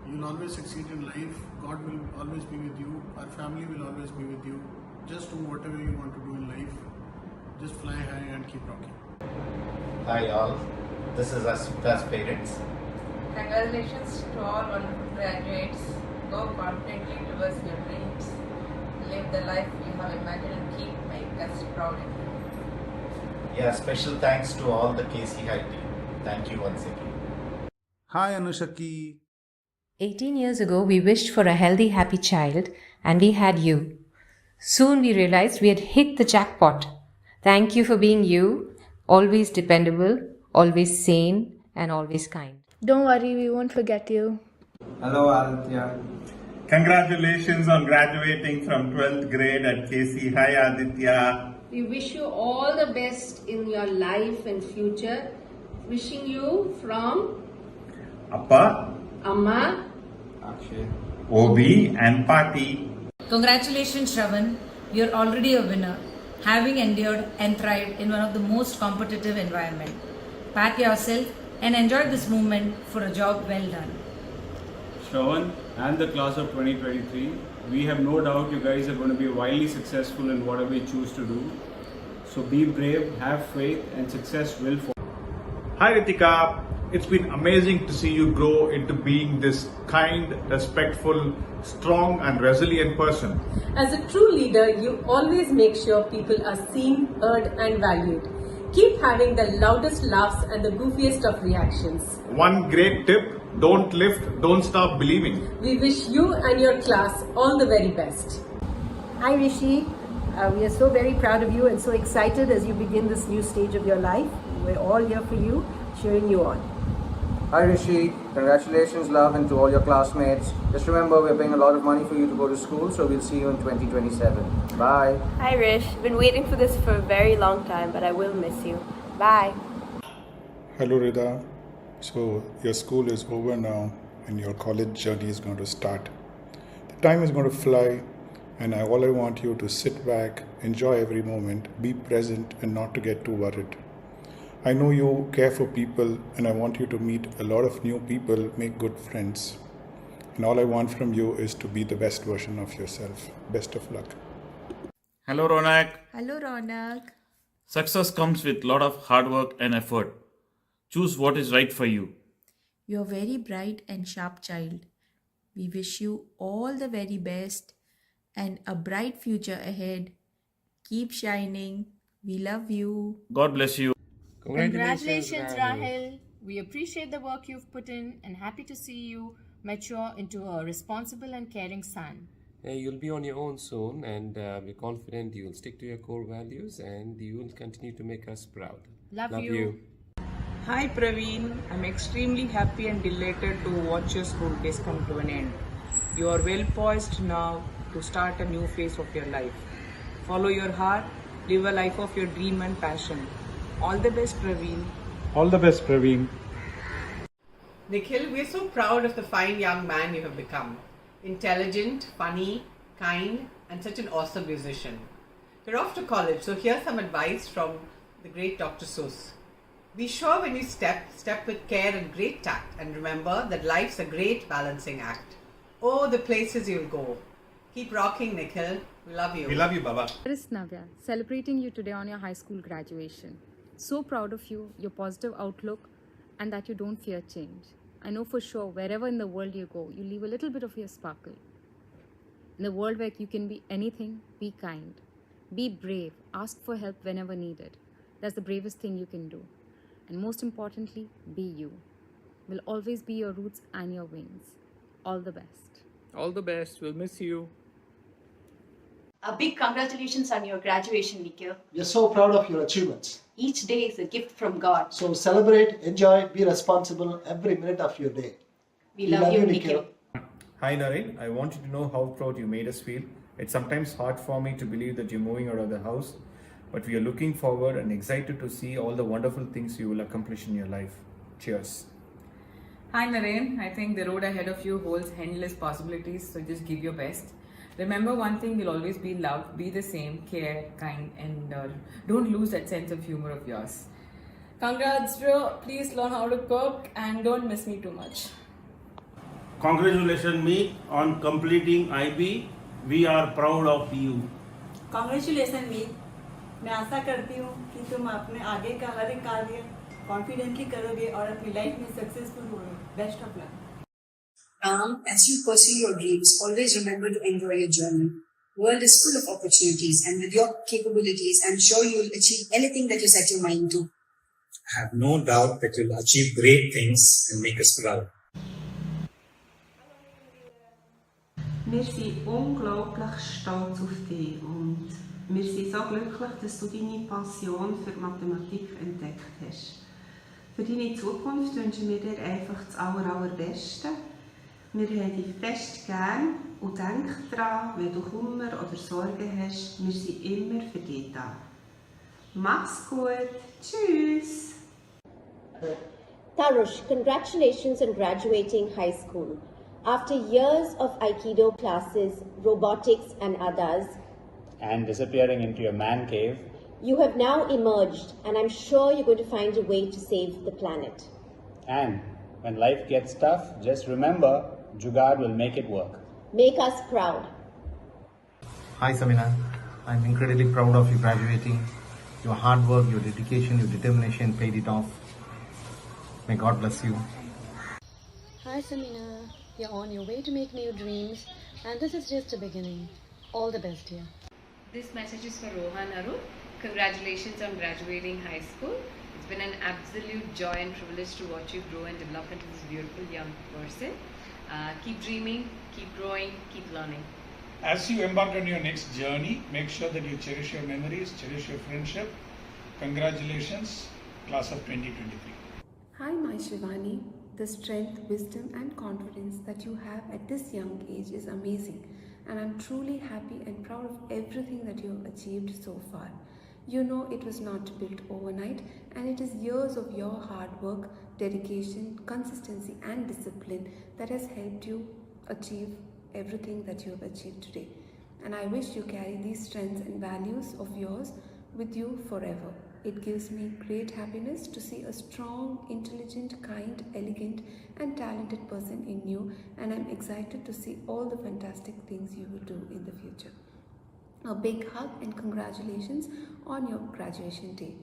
You'll always succeed in life. God will always be with you. Our family will always be with you. Just do whatever you want to do in life. Just fly high and keep rocking. Hi all, this is us as parents. Congratulations to all wonderful graduates. Go confidently towards your dreams. Live the life you have imagined and keep making us proud of you. Yeah, special thanks to all the KC High team. Thank you once again. Hi Anushaki. 18 years ago, we wished for a healthy, happy child, and we had you. Soon we realized we had hit the jackpot. Thank you for being you, always dependable, always sane, and always kind. Don't worry, we won't forget you. Hello, Aditya. Congratulations on graduating from 12th grade at KC. Hi, Aditya. We wish you all the best in your life and future. Wishing you from Appa, Amma, Akshay, Obi, and Pati. Congratulations, Shravan. You're already a winner, having endured and thrived in one of the most competitive environments. Pat yourself and enjoy this moment for a job well done. Shravan and the class of 2023, we have no doubt you guys are going to be wildly successful in whatever you choose to do. So be brave, have faith, and success will follow. Hi Ritika, it's been amazing to see you grow into being this kind, respectful, strong and resilient person. As a true leader, you always make sure people are seen, heard and valued. Keep having the loudest laughs and the goofiest of reactions. One great tip, don't lift, don't stop believing. We wish you and your class all the very best. Hi Rishi, we are so very proud of you and so excited as you begin this new stage of your life. We're all here for you, cheering you on. Hi Rishi, congratulations love and to all your classmates. Just remember we're paying a lot of money for you to go to school, so we'll see you in 2027. Bye. Hi Rish, been waiting for this for a very long time, but I will miss you. Bye. Hello Rida. So your school is over now and your college journey is going to start. The time is going to fly and all I want you to sit back, enjoy every moment, be present and not to get too worried. I know you care for people and I want you to meet a lot of new people, make good friends. And all I want from you is to be the best version of yourself. Best of luck. Hello Ronak. Hello Ronak. Success comes with a lot of hard work and effort. Choose what is right for you. You're a very bright and sharp child. We wish you all the very best and a bright future ahead. Keep shining. We love you. God bless you. Congratulations, Rahil. We appreciate the work you've put in and happy to see you mature into a responsible and caring son. You'll be on your own soon, and we're confident you'll stick to your core values and you will continue to make us proud. Love you. Hi Praveen, I'm extremely happy and delighted to watch your school days come to an end. You are well poised now to start a new phase of your life. Follow your heart, live a life of your dream and passion. All the best, Praveen. All the best, Praveen. Nikhil, we're so proud of the fine young man you have become. Intelligent, funny, kind, and such an awesome musician. You're off to college, so here's some advice from the great Dr. Seuss. Be sure when you step with care and great tact, and remember that life's a great balancing act. Oh, the places you'll go. Keep rocking, Nikhil. We love you. We love you, Baba. Here is Navya, celebrating you today on your high school graduation. So proud of you, your positive outlook, and that you don't fear change. I know for sure wherever in the world you go, you leave a little bit of your sparkle. In the world where you can be anything, be kind. Be brave. Ask for help whenever needed. That's the bravest thing you can do. And most importantly, be you. Will always be your roots and your wings. All the best. All the best. We'll miss you. A big congratulations on your graduation, Nikhil. We are so proud of your achievements. Each day is a gift from God. So celebrate, enjoy, be responsible every minute of your day. We love you, Nikhil. Hi Naren, I want you to know how proud you made us feel. It's sometimes hard for me to believe that you're moving out of the house, but we are looking forward and excited to see all the wonderful things you will accomplish in your life. Cheers. Hi Naren, I think the road ahead of you holds endless possibilities, so just give your best. Remember one thing, you'll always be loved, be the same, care, kind, and don't lose that sense of humor of yours. Congrats bro, please learn how to cook and don't miss me too much. Congratulations me on completing IB. We are proud of you. Congratulations me. मैं आशा करती हूँ कि तुम अपने आगे का हर एक कार्य कॉन्फिडेंटली करोगे और अपनी लाइफ में सक्सेसफुल होगे. Best of luck. As you pursue your dreams, always remember to enjoy your journey. The world is full of opportunities, and with your capabilities, I'm sure you'll achieve anything that you set your mind to. I have no doubt that you'll achieve great things and make us proud. Wir sind unglaublich stolz auf dich und wir sind so glücklich, dass du deine Passion für Mathematik entdeckt hast. Für deine Zukunft wünschen wir dir einfach das Allerbeste Wir haben dich fest gern und denk dran, wenn du Kummer oder Sorgen hast, wir sind immer für dich da. Mach's gut. Tschüss. Tarush, congratulations on graduating high school. After years of Aikido classes, robotics and others, and disappearing into your man cave, you have now emerged, and I'm sure you're going to find a way to save the planet. and when life gets tough, just remember, Jugaad will make it work. Make us proud. Hi Samina, I'm incredibly proud of you graduating. Your hard work, your dedication, your determination paid it off. May God bless you. Hi Samina, you're on your way to make new dreams, and this is just a beginning. All the best, dear. This message is for Rohan Arun. Congratulations on graduating high school. It's been an absolute joy and privilege to watch you grow and develop into this beautiful young person. Keep dreaming, keep growing, keep learning. As you embark on your next journey, make sure that you cherish your memories, cherish your friendship. Congratulations, class of 2023. Hi, my Shivani. The strength, wisdom, and confidence that you have at this young age is amazing, and I'm truly happy and proud of everything that you have achieved so far. You know it was not built overnight, and it is years of your hard work, dedication, consistency, and discipline that has helped you achieve everything that you have achieved today. And I wish you carry these strengths and values of yours with you forever. It gives me great happiness to see a strong, intelligent, kind, elegant, and talented person in you, and I'm excited to see all the fantastic things you will do in the future. A big hug and congratulations on your graduation day.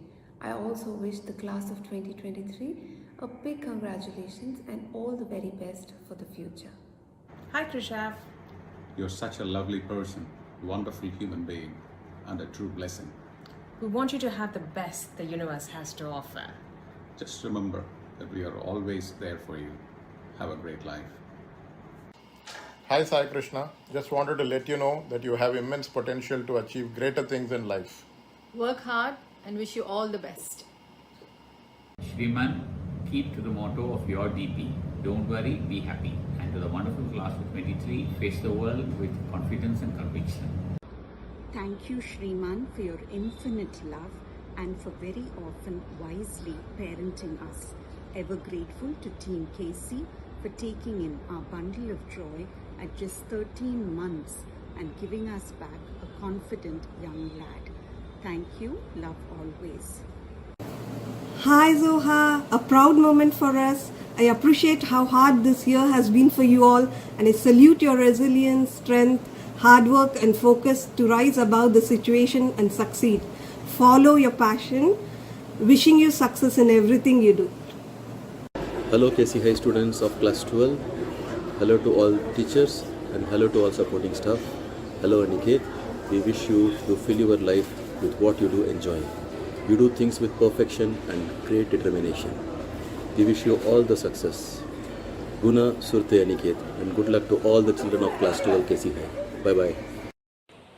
I also wish the class of 2023 a big congratulations and all the very best for the future. Hi Krishav. You're such a lovely person, wonderful human being, and a true blessing. We want you to have the best the universe has to offer. Just remember that we are always there for you. Have a great life. Hi Sai Krishna, just wanted to let you know that you have immense potential to achieve greater things in life. Work hard and wish you all the best. Shriman, keep to the motto of your DP. Don't worry, be happy. And to the wonderful class of 23, face the world with confidence and conviction. Thank you, Shriman, for your infinite love and for very often wisely parenting us. Ever grateful to Team Casey for taking in our bundle of joy at just 13 months and giving us back a confident young lad. Thank you, love always. Hi Zoha, a proud moment for us. I appreciate how hard this year has been for you all, and I salute your resilience, strength, hard work and focus to rise above the situation and succeed. Follow your passion. Wishing you success in everything you do. Hello KC High students of class 12. Hello to all teachers and hello to all supporting staff. Hello Aniket. We wish you to fill your life with what you do enjoy. You do things with perfection and great determination. We wish you all the success. Guna, Surte, Aniket, and good luck to all the children of class 12 KC High. Bye bye.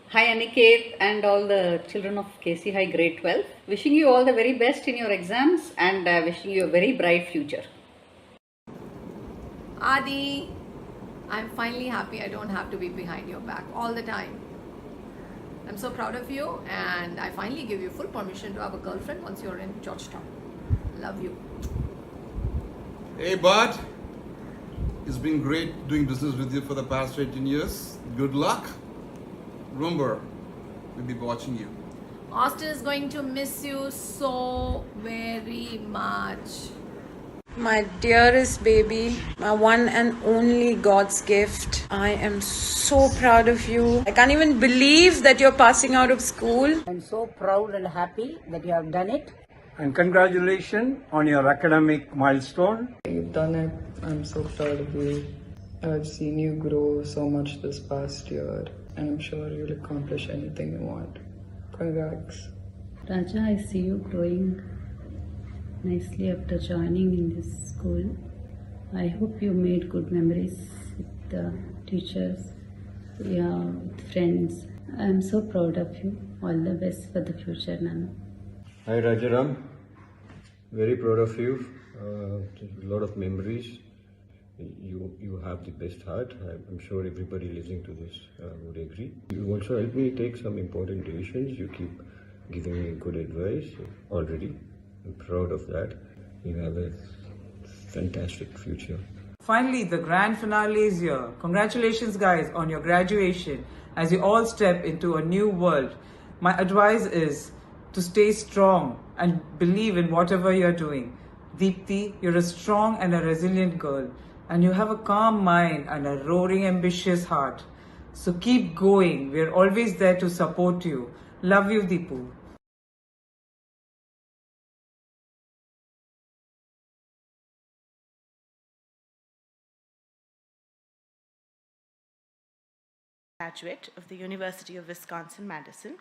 Hi Aniket and all the children of KC High grade 12. Wishing you all the very best in your exams and wishing you a very bright future. Adi, I'm finally happy I don't have to be behind your back all the time. I'm so proud of you, and I finally give you full permission to have a girlfriend once you're in Georgetown. Love you. Hey bud, it's been great doing business with you for the past 18 years. Good luck. Remember, we'll be watching you. Austin is going to miss you so very much. My dearest baby, my one and only God's gift. I am so proud of you. I can't even believe that you're passing out of school. I'm so proud and happy that you have done it. And congratulations on your academic milestone. You've done it. I'm so proud of you. I've seen you grow so much this past year, and I'm sure you'll accomplish anything you want. Congrats. Raja, I see you growing nicely after joining in this school. I hope you made good memories with the teachers, with friends. I am so proud of you. All the best for the future, Nana. Hi Rajaram, very proud of you. A lot of memories. You have the best heart. I'm sure everybody listening to this would agree. You also helped me take some important decisions. You keep giving me good advice already. I'm proud of that. You have a fantastic future. Finally, the grand finale is here. Congratulations, guys, on your graduation as you all step into a new world. My advice is to stay strong and believe in whatever you're doing. Deepti, you're a strong and a resilient girl, and you have a calm mind and a roaring ambitious heart. So keep going. We're always there to support you. Love you, Deepu. Graduate of the University of Wisconsin-Madison.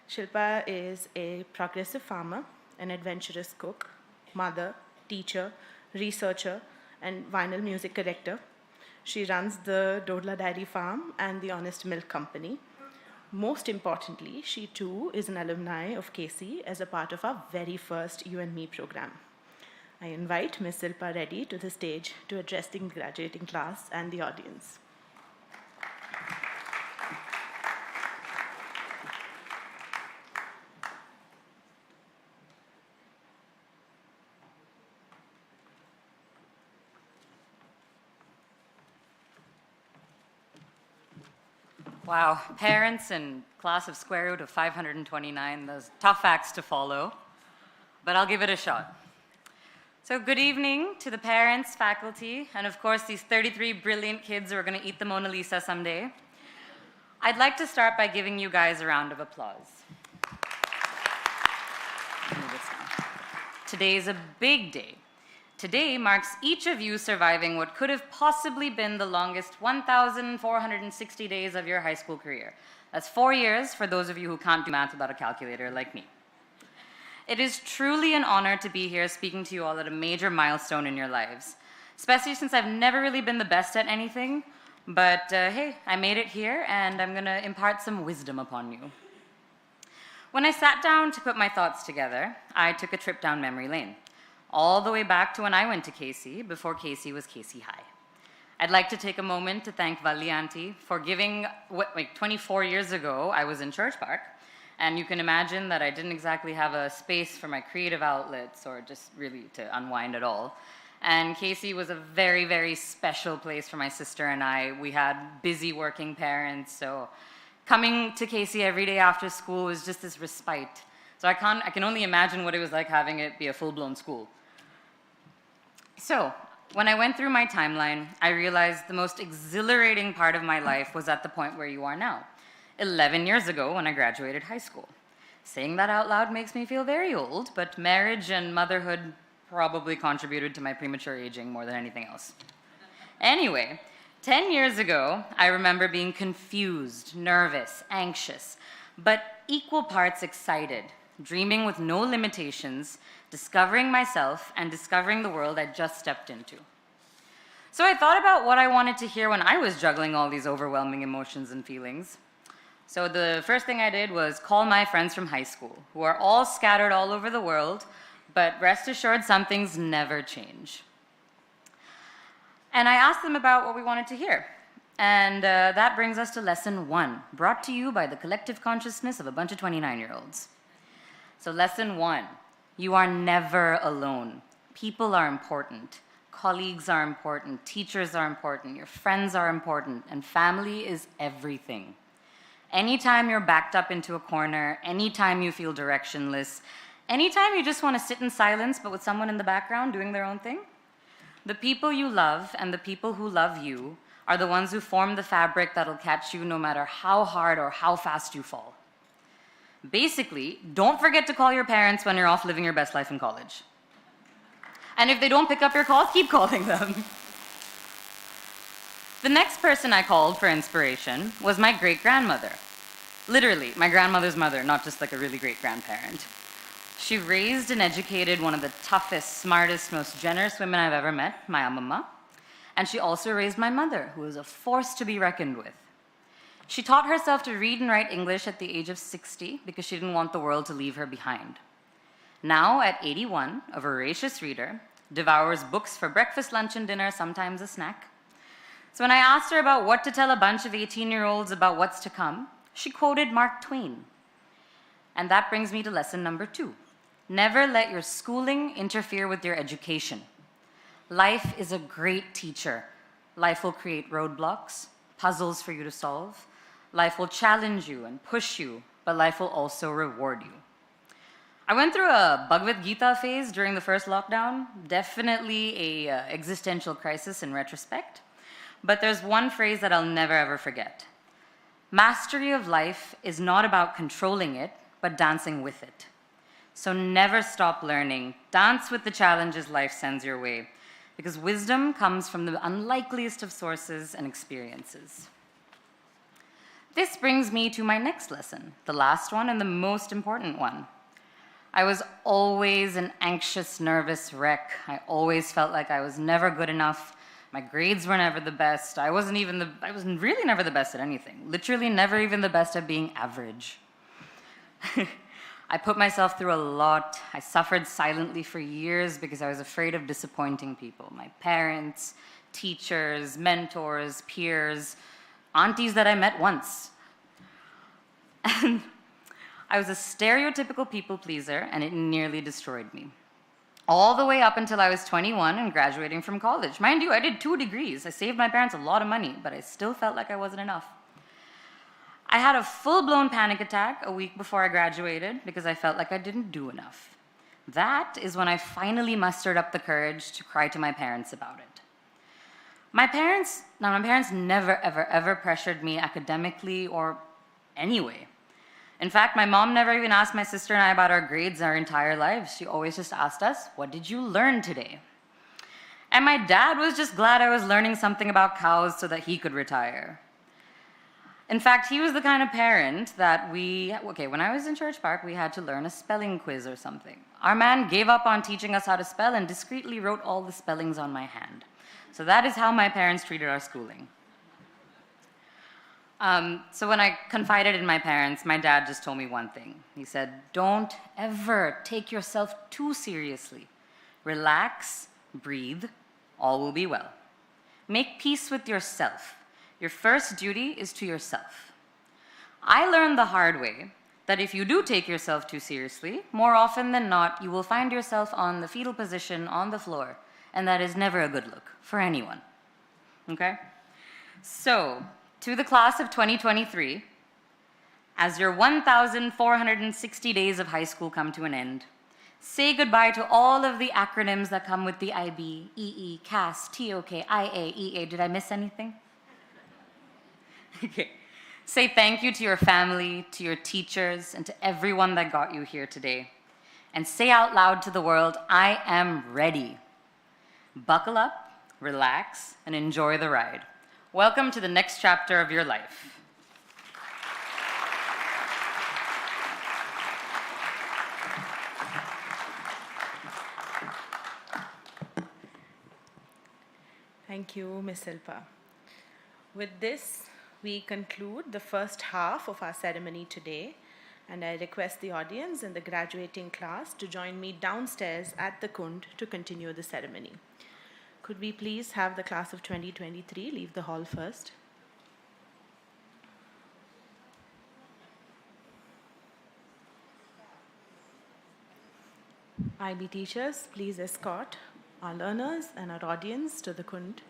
Shilpa is a progressive farmer, an adventurous cook, mother, teacher, researcher, and vinyl music director. She runs the Dodla Dairy Farm and the Honest Milk Company. Most importantly, she too is an alumni of KC as a part of our very first You and Me program. I invite Ms. Shilpa Reddy to the stage to address the graduating class and the audience. Wow, parents and class of square root of 529, those tough acts to follow, but I'll give it a shot. So good evening to the parents, faculty, and of course these 33 brilliant kids who are going to eat the Mona Lisa someday. I'd like to start by giving you guys a round of applause. Today is a big day. Today marks each of you surviving what could have possibly been the longest 1,460 days of your high school career. That's 4 years for those of you who can't do math without a calculator like me. It is truly an honor to be here speaking to you all at a major milestone in your lives, especially since I've never really been the best at anything, but hey, I made it here and I'm gonna impart some wisdom upon you. When I sat down to put my thoughts together, I took a trip down memory lane, all the way back to when I went to KC, before KC was KC High. I'd like to take a moment to thank Valli Auntie for giving, 24 years ago, I was in Church Park, and you can imagine that I didn't exactly have a space for my creative outlets or just really to unwind at all. And KC was a very, very special place for my sister and I. We had busy working parents, so coming to KC every day after school was just this respite. So I can only imagine what it was like having it be a full-blown school. So, when I went through my timeline, I realized the most exhilarating part of my life was at the point where you are now, 11 years ago when I graduated high school. Saying that out loud makes me feel very old, but marriage and motherhood probably contributed to my premature aging more than anything else. Anyway, 10 years ago, I remember being confused, nervous, anxious, but equal parts excited, dreaming with no limitations, discovering myself and discovering the world I just stepped into. So I thought about what I wanted to hear when I was juggling all these overwhelming emotions and feelings. So the first thing I did was call my friends from high school, who are all scattered all over the world, but rest assured some things never change. And I asked them about what we wanted to hear. And that brings us to lesson 1, brought to you by the collective consciousness of a bunch of 29-year-olds. So lesson 1, you are never alone. People are important. Colleagues are important. Teachers are important. Your friends are important. And family is everything. Anytime you're backed up into a corner, anytime you feel directionless, anytime you just want to sit in silence but with someone in the background doing their own thing, the people you love and the people who love you are the ones who form the fabric that'll catch you no matter how hard or how fast you fall. Basically, don't forget to call your parents when you're off living your best life in college. And if they don't pick up your calls, keep calling them. The next person I called for inspiration was my great-grandmother. Literally, my grandmother's mother, not just like a really great grandparent. She raised and educated one of the toughest, smartest, most generous women I've ever met, my mama. And she also raised my mother, who was a force to be reckoned with. She taught herself to read and write English at the age of 60 because she didn't want the world to leave her behind. Now, at 81, a voracious reader, devours books for breakfast, lunch, and dinner, sometimes a snack. So when I asked her about what to tell a bunch of 18-year-olds about what's to come, she quoted Mark Twain. And that brings me to lesson number 2. Never let your schooling interfere with your education. Life is a great teacher. Life will create roadblocks, puzzles for you to solve. Life will challenge you and push you, but life will also reward you. I went through a Bhagavad Gita phase during the first lockdown, definitely a existential crisis in retrospect, but there's one phrase that I'll never ever forget. Mastery of life is not about controlling it, but dancing with it. So never stop learning. Dance with the challenges life sends your way, because wisdom comes from the unlikeliest of sources and experiences. This brings me to my next lesson, the last one and the most important one. I was always an anxious, nervous wreck. I always felt like I was never good enough. My grades were never the best. I was really never the best at anything. Literally never even the best at being average. I put myself through a lot. I suffered silently for years because I was afraid of disappointing people. My parents, teachers, mentors, peers, aunties that I met once. And I was a stereotypical people pleaser, and it nearly destroyed me. All the way up until I was 21 and graduating from college. Mind you, I did 2 degrees. I saved my parents a lot of money, but I still felt like I wasn't enough. I had a full-blown panic attack a week before I graduated because I felt like I didn't do enough. That is when I finally mustered up the courage to cry to my parents about it. My parents never, ever, ever pressured me academically or anyway. In fact, my mom never even asked my sister and I about our grades our entire lives. She always just asked us, "What did you learn today?" And my dad was just glad I was learning something about cows so that he could retire. In fact, he was the kind of parent that when I was in Church Park, we had to learn a spelling quiz or something. Our man gave up on teaching us how to spell and discreetly wrote all the spellings on my hand. So that is how my parents treated our schooling. So when I confided in my parents, my dad just told me one thing. He said, "Don't ever take yourself too seriously. Relax, breathe, all will be well. Make peace with yourself. Your first duty is to yourself." I learned the hard way that if you do take yourself too seriously, more often than not, you will find yourself on the fetal position on the floor, and that is never a good look for anyone. Okay? So, to the class of 2023, as your 1,460 days of high school come to an end, say goodbye to all of the acronyms that come with the IB, EE, CAS, TOK, IA, EA. Did I miss anything? Okay. Say thank you to your family, to your teachers, and to everyone that got you here today. And say out loud to the world, "I am ready." Buckle up, relax, and enjoy the ride. Welcome to the next chapter of your life. Thank you, Ms. Silpa. With this, we conclude the first half of our ceremony today, and I request the audience and the graduating class to join me downstairs at the Kund to continue the ceremony. Could we please have the class of 2023 leave the hall first? IB teachers, please escort our learners and our audience to the Kund.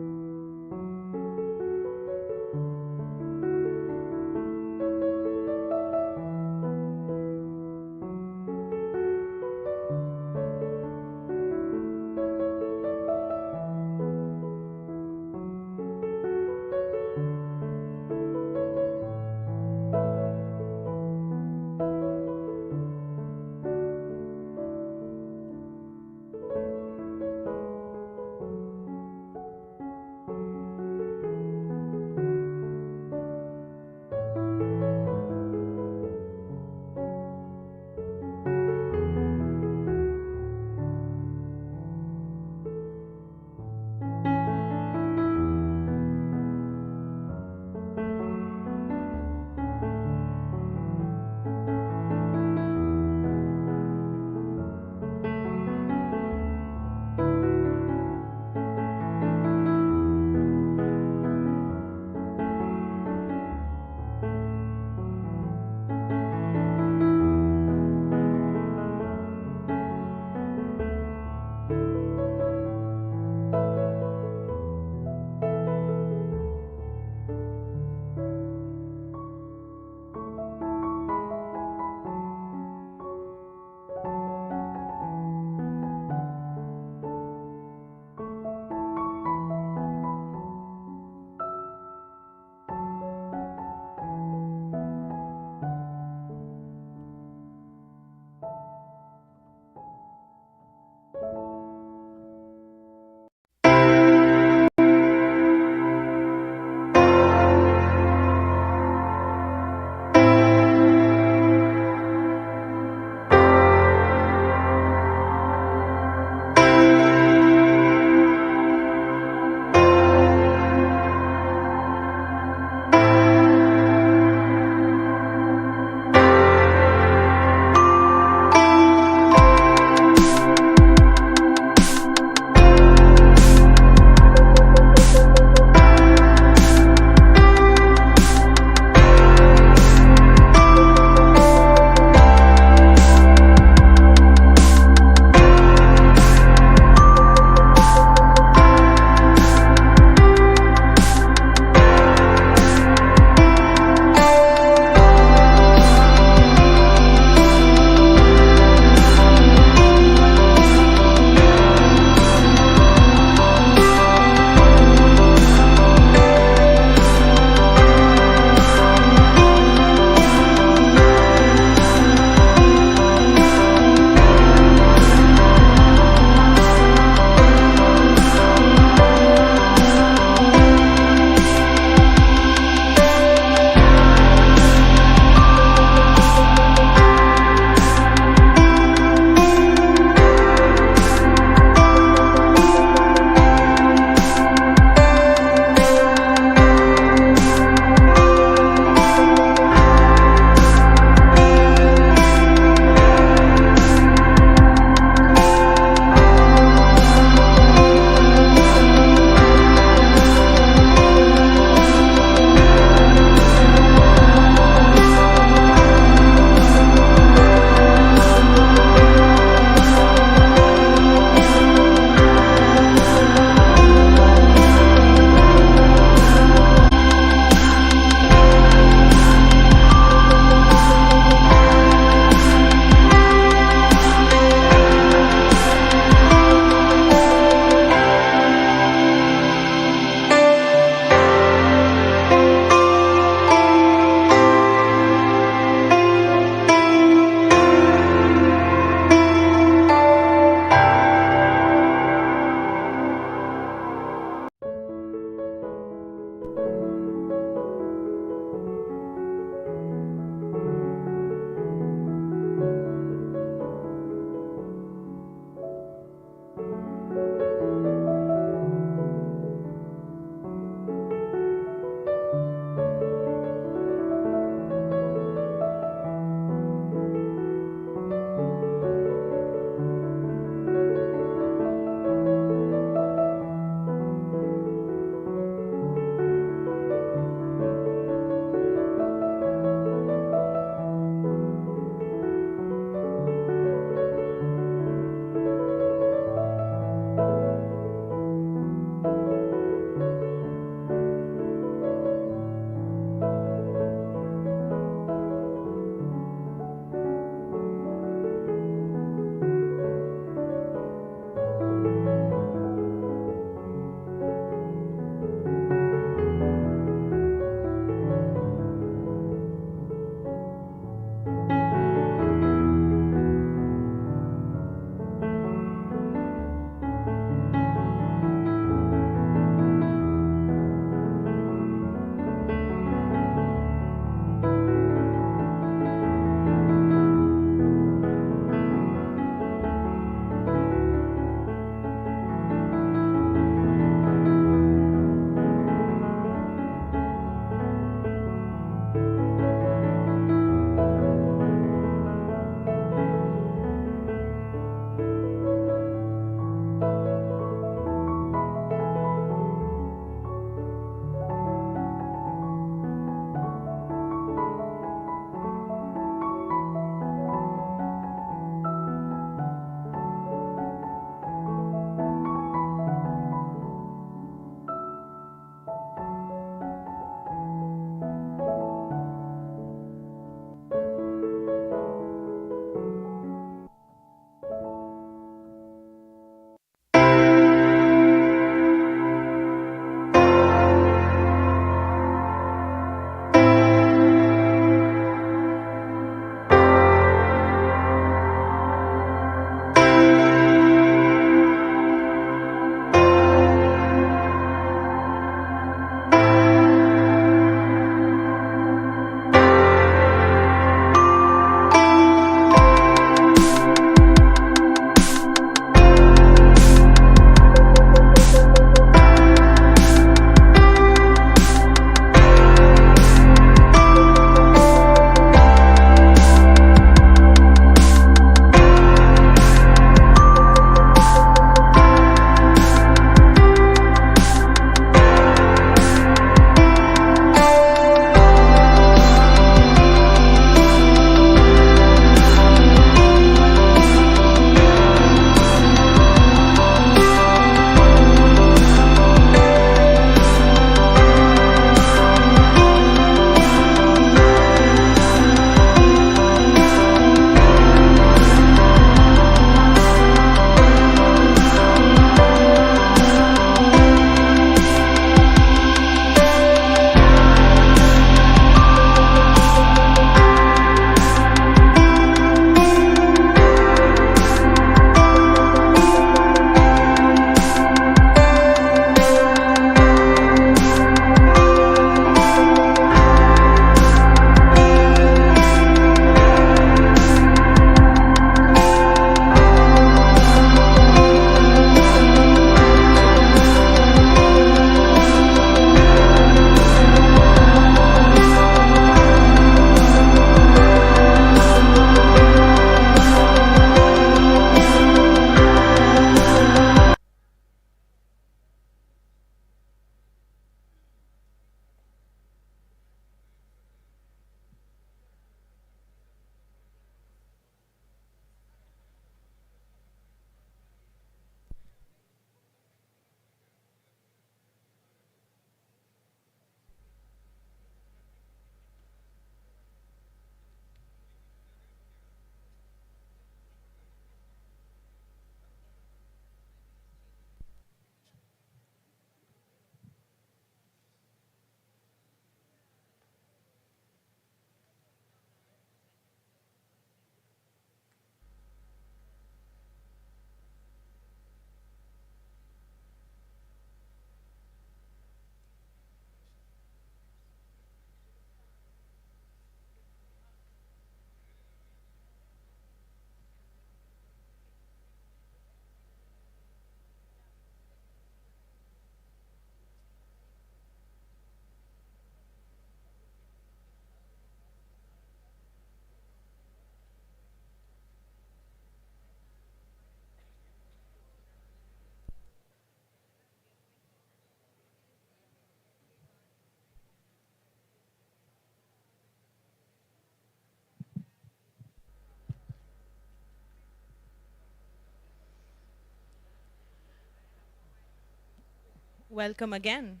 Welcome again.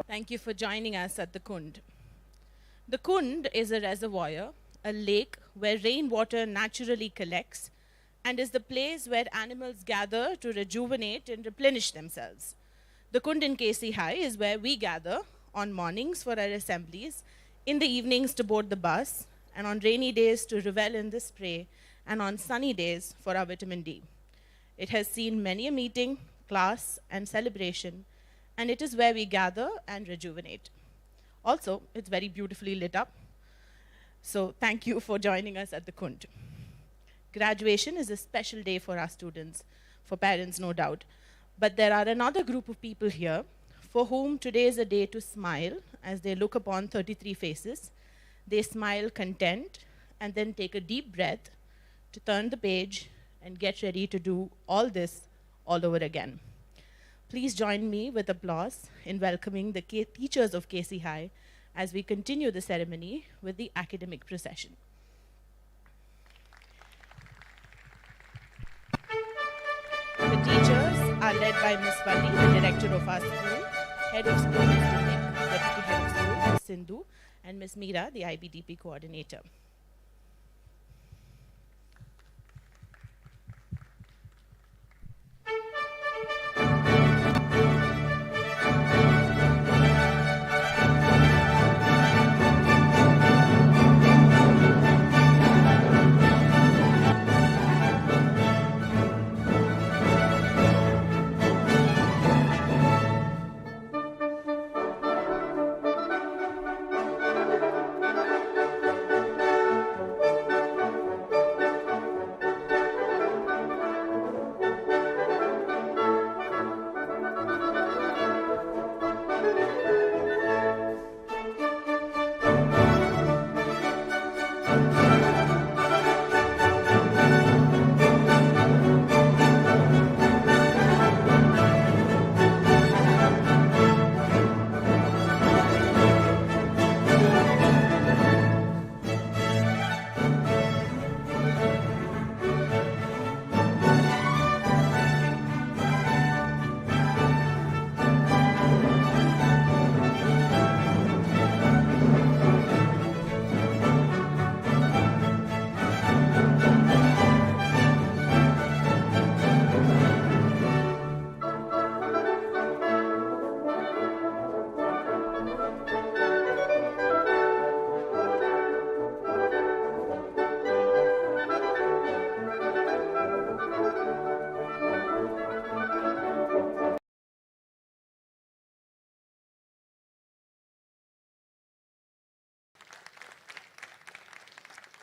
Thank you for joining us at the Kund. The Kund is a reservoir, a lake where rainwater naturally collects and is the place where animals gather to rejuvenate and replenish themselves. The Kund in KC High is where we gather on mornings for our assemblies, in the evenings to board the bus, and on rainy days to revel in the spray, and on sunny days for our vitamin D. It has seen many a meeting, class, and celebration, and it is where we gather and rejuvenate. Also, it's very beautifully lit up. So thank you for joining us at the Kund. Graduation is a special day for our students, for parents, no doubt. But there are another group of people here for whom today is a day to smile as they look upon 33 faces. They smile content and then take a deep breath to turn the page and get ready to do all this all over again. Please join me with applause in welcoming the teachers of KC High as we continue the ceremony with the academic procession. The teachers are led by Ms. Valli, the director of our school, head of school Mr. Nick, deputy head of school Ms. Sindhu, and Ms. Meera, the IBDP coordinator.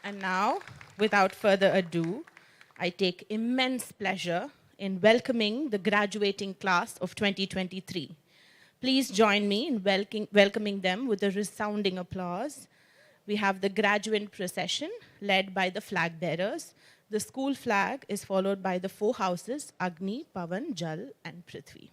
And now, without further ado, I take immense pleasure in welcoming the graduating class of 2023. Please join me in welcoming them with a resounding applause. We have the graduate procession led by the flag bearers. The school flag is followed by the four houses, Agni, Pavan, Jal, and Prithvi.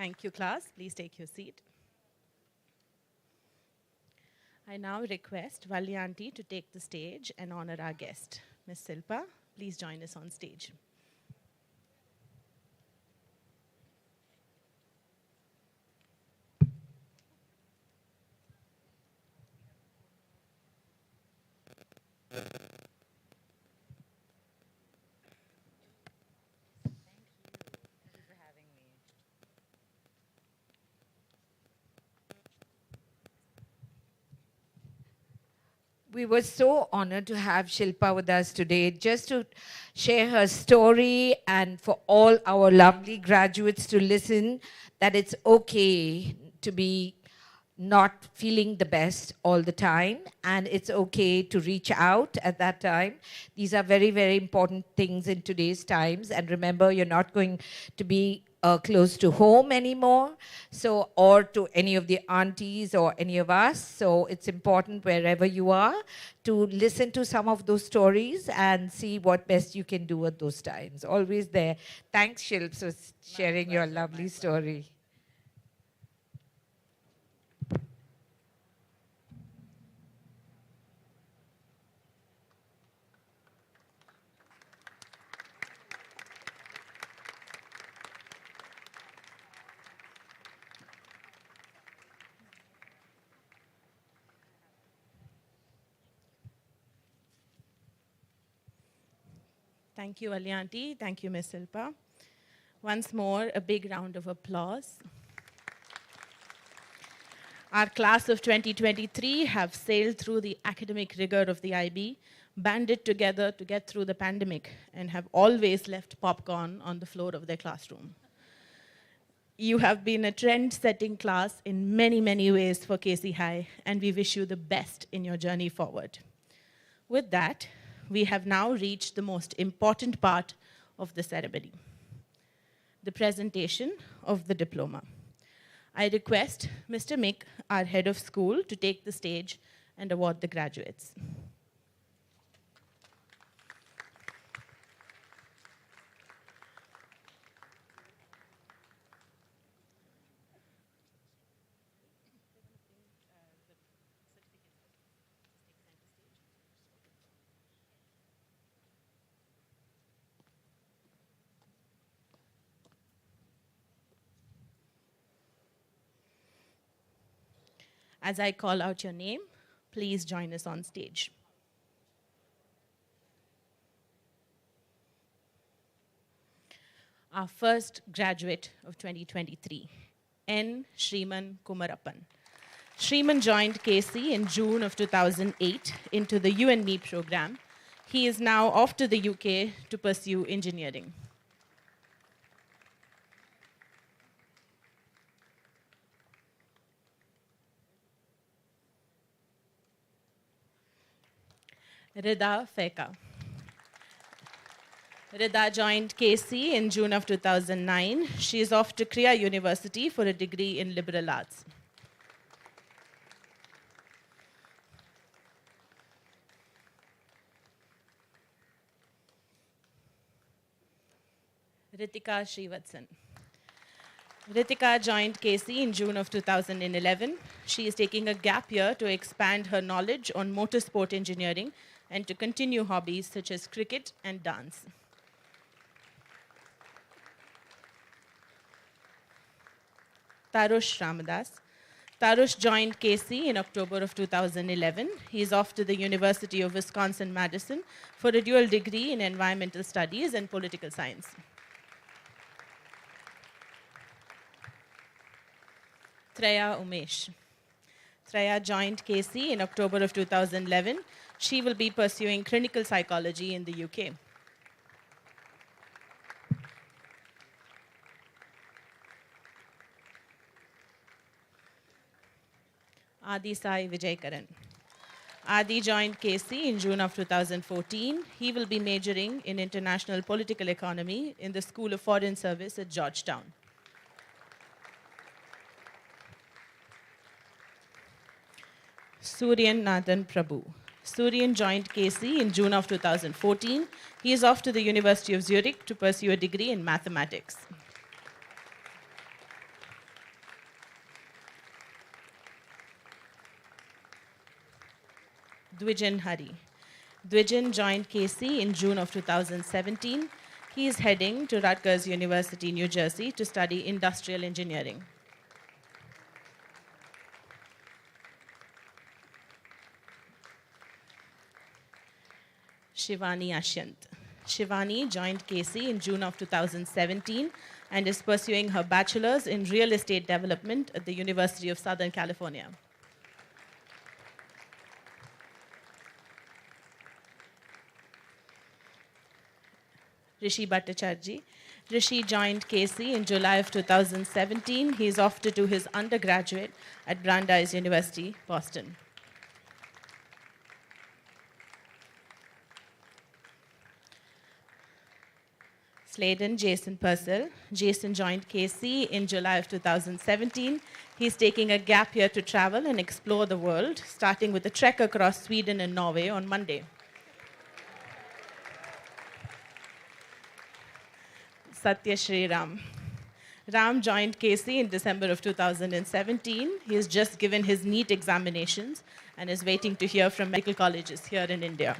Thank you, class. Please take your seat. I now request Valyanti to take the stage and honor our guest. Ms. Silpa, please join us on stage. We were so honored to have Shilpa with us today, just to share her story and for all our lovely graduates to listen that it's okay to be not feeling the best all the time, and it's okay to reach out at that time. These are very, very important things in today's times. And remember, you're not going to be close to home anymore, so, or to any of the aunties or any of us. So it's important wherever you are to listen to some of those stories and see what best you can do at those times. Always there. Thanks, Shilps, for sharing your lovely story. Thank you, Valyanti. Thank you, Ms. Silpa. Once more, a big round of applause. Our class of 2023 have sailed through the academic rigor of the IB, banded together to get through the pandemic, and have always left popcorn on the floor of their classroom. You have been a trend-setting class in many, many ways for KC High, and we wish you the best in your journey forward. With that, we have now reached the most important part of the ceremony, the presentation of the diploma. I request Mr. Mick, our head of school, to take the stage and award the graduates. As I call out your name, please join us on stage. Our first graduate of 2023, N. Shriman Kumarappan. Shriman joined KC in June of 2008 into the You and Me program. He is now off to the UK to pursue engineering. Rida Feka. Rida joined KC in June of 2009. She is off to Kriya University for a degree in liberal arts. Ritika Srivatsan. Ritika joined KC in June of 2011. She is taking a gap year to expand her knowledge on motorsport engineering and to continue hobbies such as cricket and dance. Tarush Ramadas. Tarush joined KC in October of 2011. He is off to the University of Wisconsin-Madison for a dual degree in environmental studies and political science. Treya Umesh. Treya joined KC in October of 2011. She will be pursuing clinical psychology in the UK. Adi Sai Vijaykaran. Adi joined KC in June of 2014. He will be majoring in international political economy in the School of Foreign Service at Georgetown. Suryan Nathan Prabhu. Suryan joined KC in June of 2014. He is off to the University of Zurich to pursue a degree in mathematics. Dvijan Hari. Dvijan joined KC in June of 2017. He is heading to Rutgers University, New Jersey to study industrial engineering. Shivani Ashyant. Shivani joined KC in June of 2017 and is pursuing her bachelor's in real estate development at the University of Southern California. Rishi Bhattacharjee. Rishi joined KC in July of 2017. He is off to do his undergraduate at Brandeis University, Boston. Sladen Jason Purcell. Jason joined KC in July of 2017. He's taking a gap year to travel and explore the world, starting with a trek across Sweden and Norway on Monday. Satya Shri Ram. Ram joined KC in December of 2017. He has just given his NEET examinations and is waiting to hear from medical colleges here in India.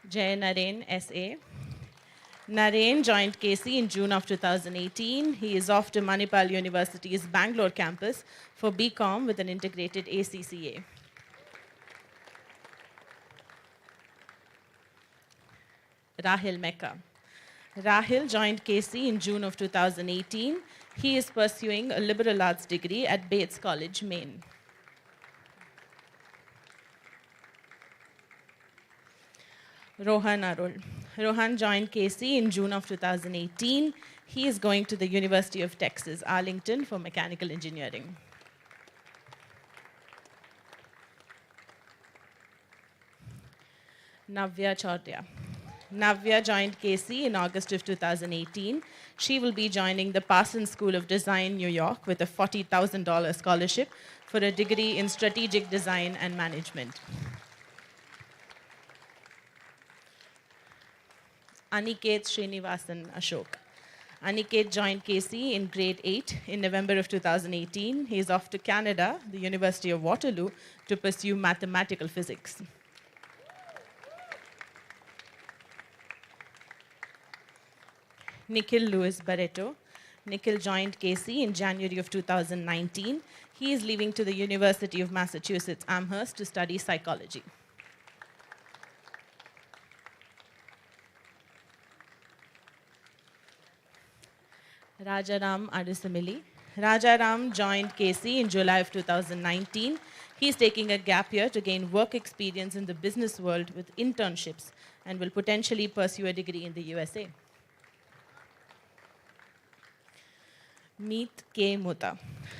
Jay Naren, SA. Naren joined KC in June of 2018. He is off to Manipal University's Bangalore campus for BCom with an integrated ACCA. Rahil Mecca. Rahil joined KC in June of 2018. He is pursuing a liberal arts degree at Bates College, Maine. Rohan Arul. Rohan joined KC in June of 2018. He is going to the University of Texas, Arlington for mechanical engineering. Navya Chaudhya. Navya joined KC in August of 2018. She will be joining the Parsons School of Design, New York with a $40,000 scholarship for a degree in strategic design and management. Aniket Srinivasan Ashok. Aniket joined KC in grade 8 in November of 2018. He is off to Canada, the University of Waterloo, to pursue mathematical physics. Nikhil Lewis Barreto. Nikhil joined KC in January of 2019. He is leaving to the University of Massachusetts Amherst to study psychology. Rajaram Adisamili. Rajaram joined KC in July of 2019. He is taking a gap year to gain work experience in the business world with internships and will potentially pursue a degree in the USA. Meet K. Mutta.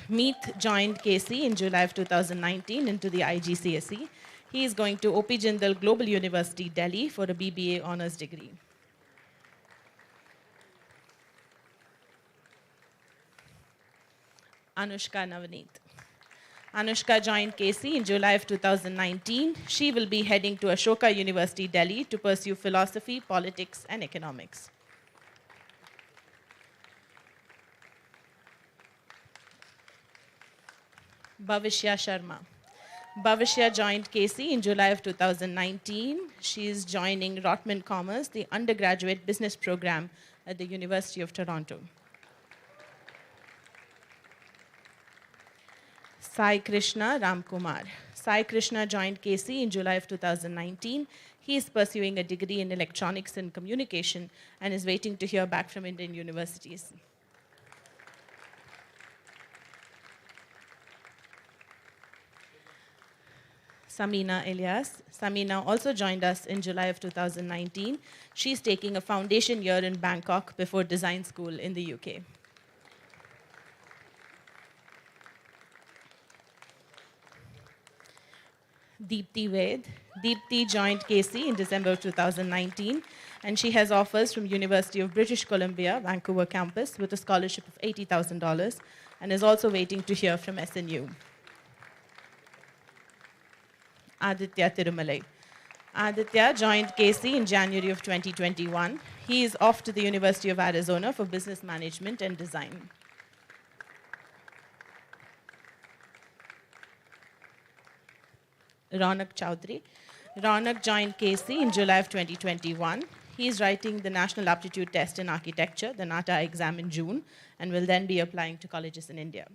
Meet joined KC in July of 2019 into the IGCSE. He is going to OP Jindal Global University, Delhi for a BBA honors degree. Anushka Navneet. Anushka joined KC in July of 2019. She will be heading to Ashoka University, Delhi to pursue philosophy, politics, and economics. Bhavishya Sharma. Bhavishya joined KC in July of 2019. She is joining Rotman Commerce, the undergraduate business program at the University of Toronto. Sai Krishna Ramkumar. Sai Krishna joined KC in July of 2019. He is pursuing a degree in electronics and communication and is waiting to hear back from Indian universities. Samina Elias. Samina also joined us in July of 2019. She's taking a foundation year in Bangkok before design school in the UK. Deepti Ved. Deepti joined KC in December of 2019, and she has offers from University of British Columbia, Vancouver campus with a scholarship of $80,000 and is also waiting to hear from SNU. Aditya Tirumalai. Aditya joined KC in January of 2021. He is off to the University of Arizona for business management and design. Ronak Chowdhury. Ronak joined KC in July of 2021. He is writing the National Aptitude Test in Architecture, the NATA exam in June, and will then be applying to colleges in India.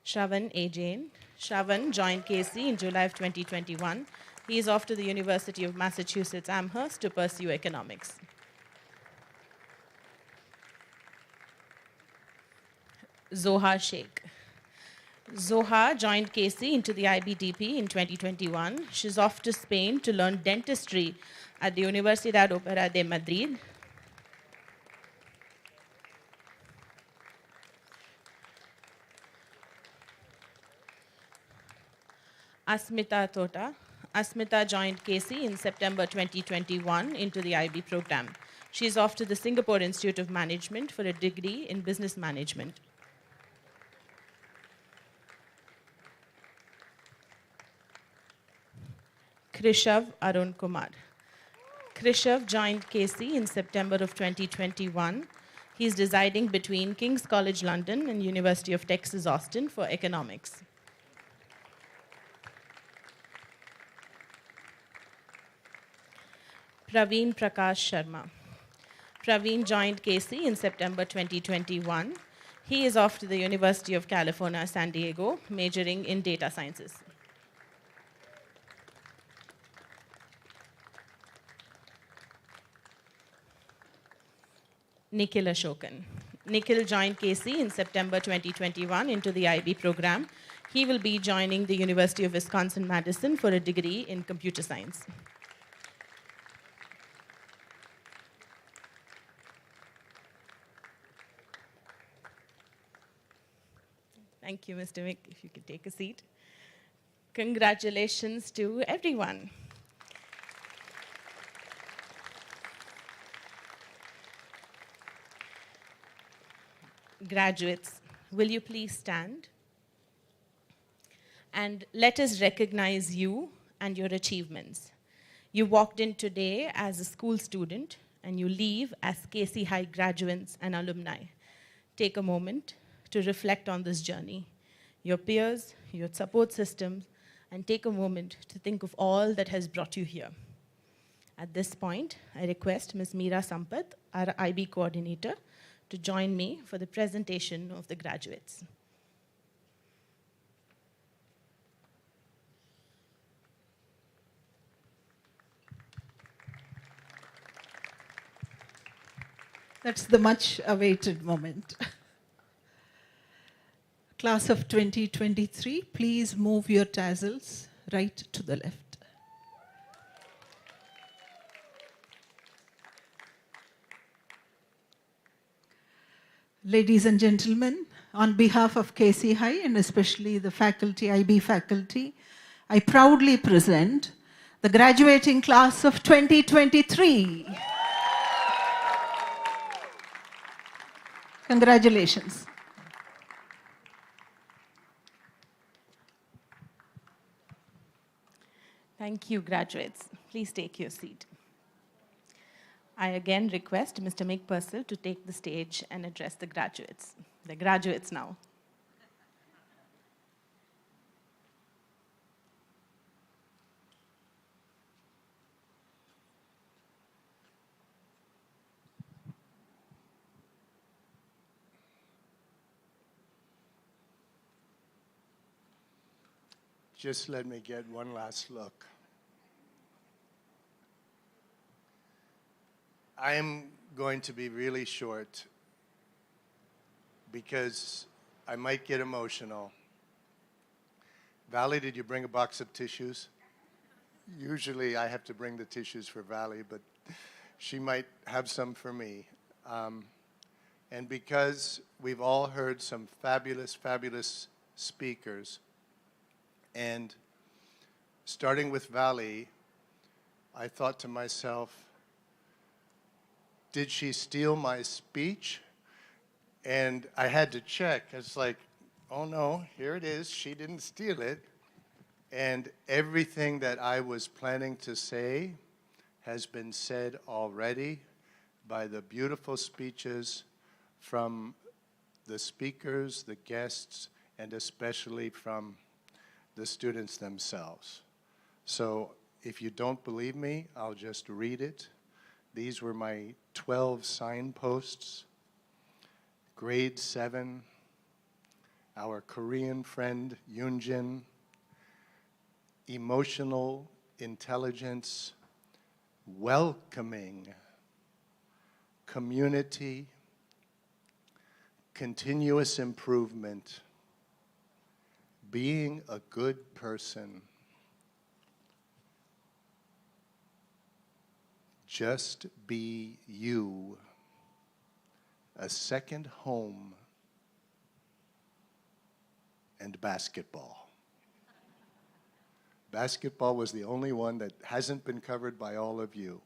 Shravan A. Jain. Shravan joined KC in July of 2021. He is off to the University of Massachusetts Amherst to pursue economics. Zoha Sheikh. Zoha joined KC into the IBDP in 2021. She's off to Spain to learn dentistry at the Universidad Opera de Madrid. Asmita Tota. Asmita joined KC in September 2021 into the IB program. She's off to the Singapore Institute of Management for a degree in business management. Krishav Arun Kumar. Krishav joined KC in September of 2021. He's residing between King's College London and University of Texas Austin for economics. Praveen Prakash Sharma. Praveen joined KC in September 2021. He is off to the University of California, San Diego, majoring in data sciences. Nikhil Ashokan. Nikhil joined KC in September 2021 into the IB program. He will be joining the University of Wisconsin-Madison for a degree in computer science. Thank you, Mr. Mick. If you could take a seat. Congratulations to everyone. Graduates, will you please stand? And let us recognize you and your achievements. You walked in today as a school student, and you leave as KC High graduates and alumni. Take a moment to reflect on this journey, your peers, your support systems, and take a moment to think of all that has brought you here. At this point, I request Ms. Meera Sampath, our IB coordinator, to join me for the presentation of the graduates. That's the much awaited moment. Class of 2023, please move your tassels right to the left. Ladies and gentlemen, on behalf of KC High and especially the faculty, IB faculty, I proudly present the graduating class of 2023. Congratulations. Thank you, graduates. Please take your seat. I again request Mr. Mick Purcell to take the stage and address the graduates. The graduates now. Just let me get one last look. I am going to be really short because I might get emotional. Valley, did you bring a box of tissues? Usually I have to bring the tissues for Valley, but she might have some for me. And because we've all heard some fabulous, fabulous speakers, and starting with Valley, I thought to myself, did she steal my speech? And I had to check. It's like, oh no, here it is. She didn't steal it. And everything that I was planning to say has been said already by the beautiful speeches from the speakers, the guests, and especially from the students themselves. So if you don't believe me, I'll just read it. These were my 12 signposts. Grade 7, our Korean friend Yoonjin, emotional intelligence, welcoming, community, continuous improvement, being a good person, just be you, a second home, and basketball. Basketball was the only one that hasn't been covered by all of you.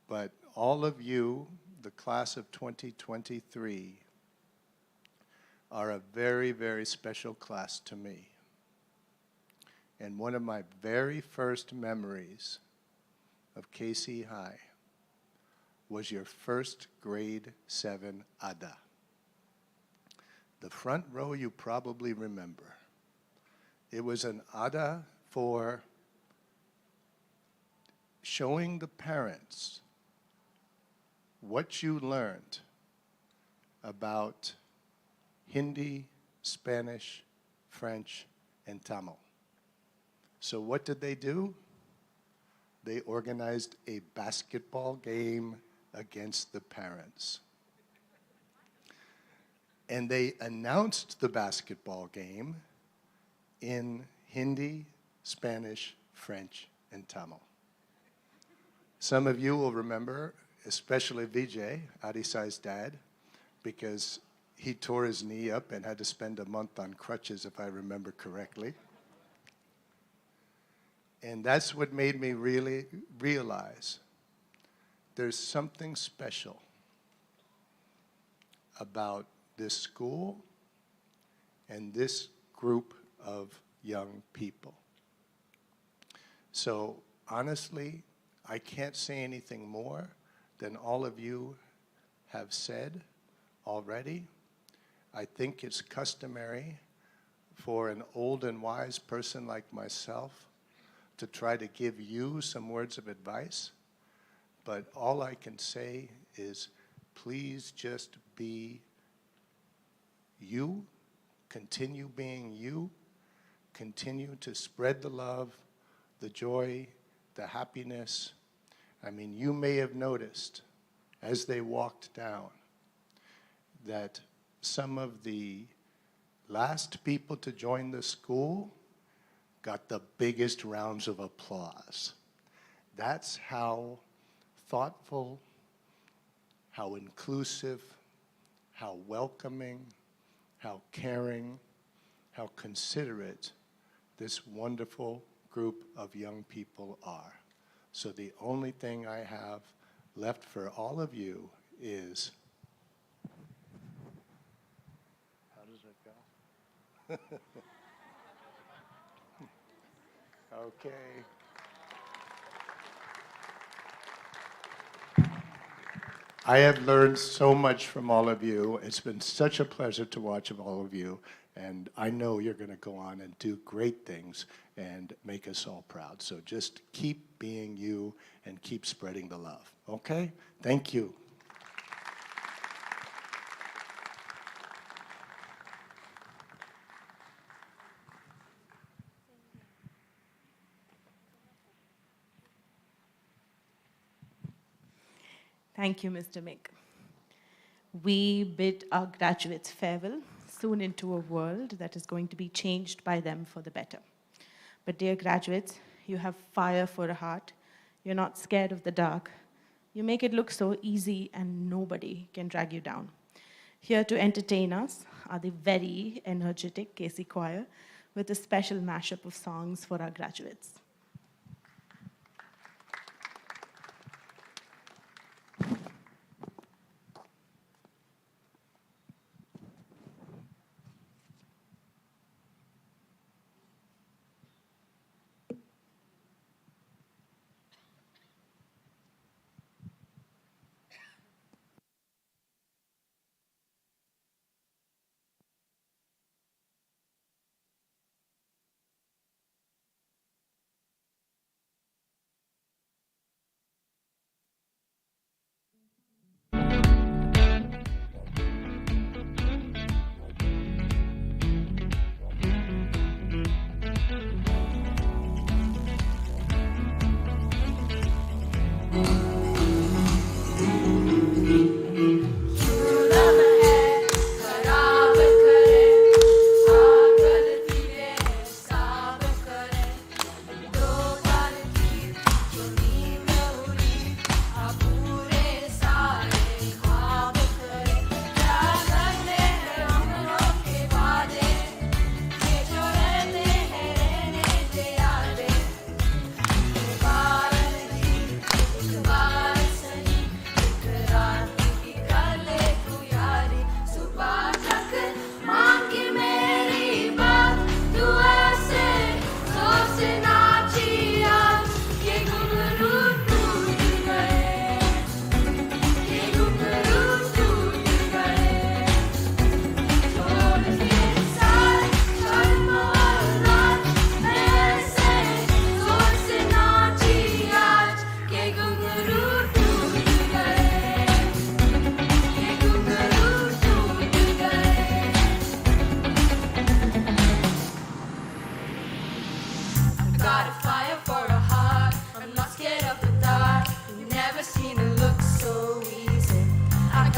But all of you, the class of 2023, are a very, very special class to me. And one of my very first memories of KC High was your first grade 7 ADA. The front row you probably remember. It was an ADA for showing the parents what you learned about Hindi, Spanish, French, and Tamil. So what did they do? They organized a basketball game against the parents. And they announced the basketball game in Hindi, Spanish, French, and Tamil. Some of you will remember, especially Vijay, Adisai's dad, because he tore his knee up and had to spend a month on crutches, if I remember correctly. And that's what made me really realize there's something special about this school and this group of young people. So honestly, I can't say anything more than all of you have said already. I think it's customary for an old and wise person like myself to try to give you some words of advice, but all I can say is please just be you, continue being you, continue to spread the love, the joy, the happiness. I mean, you may have noticed as they walked down that some of the last people to join the school got the biggest rounds of applause. That's how thoughtful, how inclusive, how welcoming, how caring, how considerate this wonderful group of young people are. So the only thing I have left for all of you is, how does it go? Okay. I have learned so much from all of you. It's been such a pleasure to watch all of you, and I know you're going to go on and do great things and make us all proud. So just keep being you and keep spreading the love, okay? Thank you. Thank you, Mr. Mick. We bid our graduates farewell, soon into a world that is going to be changed by them for the better. But dear graduates, you have fire for a heart. You're not scared of the dark. You make it look so easy and nobody can drag you down. Here to entertain us are the very energetic KC Choir with a special mashup of songs for our graduates.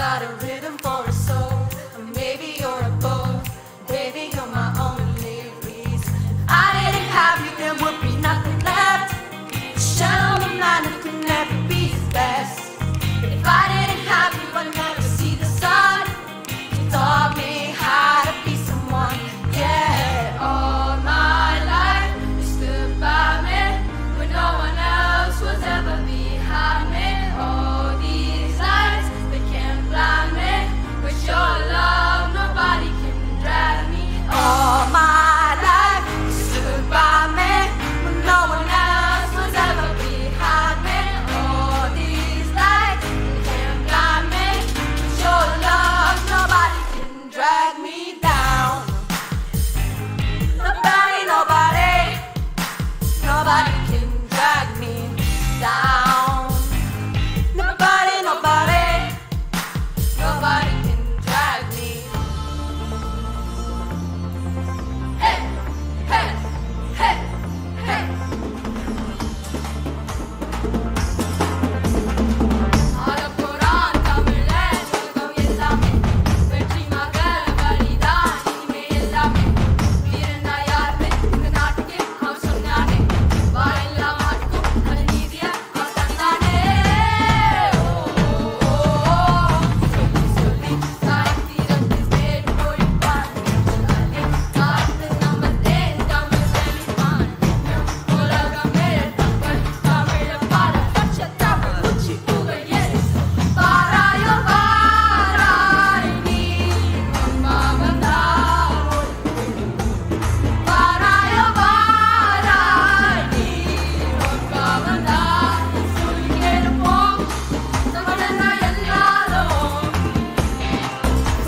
got a rhythm for a soul. Or maybe you're a both. Baby, you're my only reason. If I didn't have you, there would be nothing left. The shadow of man who could never be his best. If I didn't have you, I'd never see the sun. You taught me how to be someone. Yeah, all my life you stood by me when no one else was ever behind me. All these lights, they can't blind me. With your love, nobody can drag me. All my life you stood by me when no one else was ever behind me. All these lights, they can't blind me. With your love, nobody can drag me down. Nobody, nobody, nobody can drag me down. Nobody, nobody, nobody can drag me. Hey, hey, hey, hey. Al Quran tamile solgam ellame vetti magal validani me ellame veerna yaarne inga naatike av sonnane vailla matku anidhiya av tandane solli saithirathu state poi paanale kaathu namathe tamil selipan ulagame tappal tamil paala pachatavu uchi ugayes paarayo paarai nee amma vandavol paarayo paarai nee amma vandavol sollikelupom samadana ellarum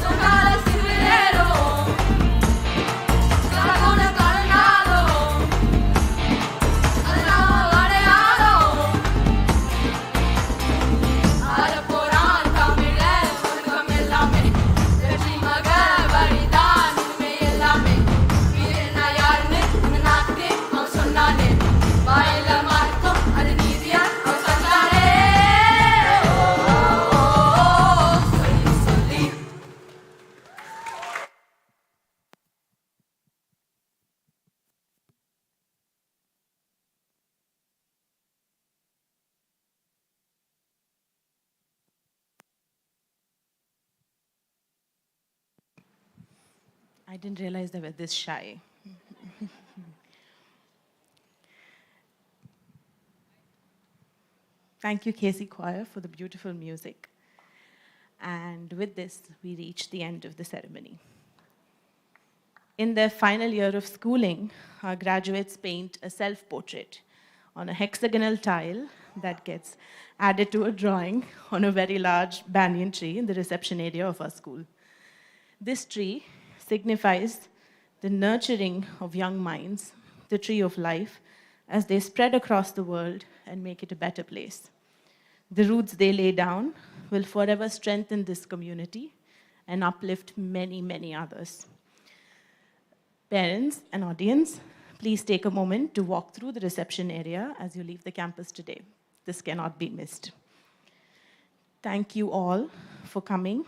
songala sivilero karavona karanalo alama vadeyalo Al Quran tamile solgam ellame vetti magal validani me ellame veerna yaarne inga naatike av sonnane vailla matku anidhiya av tandane solli I didn't realize they were this shy. Thank you, KC Choir, for the beautiful music. And with this, we reach the end of the ceremony. In their final year of schooling, our graduates paint a self-portrait on a hexagonal tile that gets added to a drawing on a very large banyan tree in the reception area of our school. This tree signifies the nurturing of young minds, the tree of life, as they spread across the world and make it a better place. The roots they lay down will forever strengthen this community and uplift many, many others. Parents and audience, please take a moment to walk through the reception area as you leave the campus today. This cannot be missed. Thank you all for coming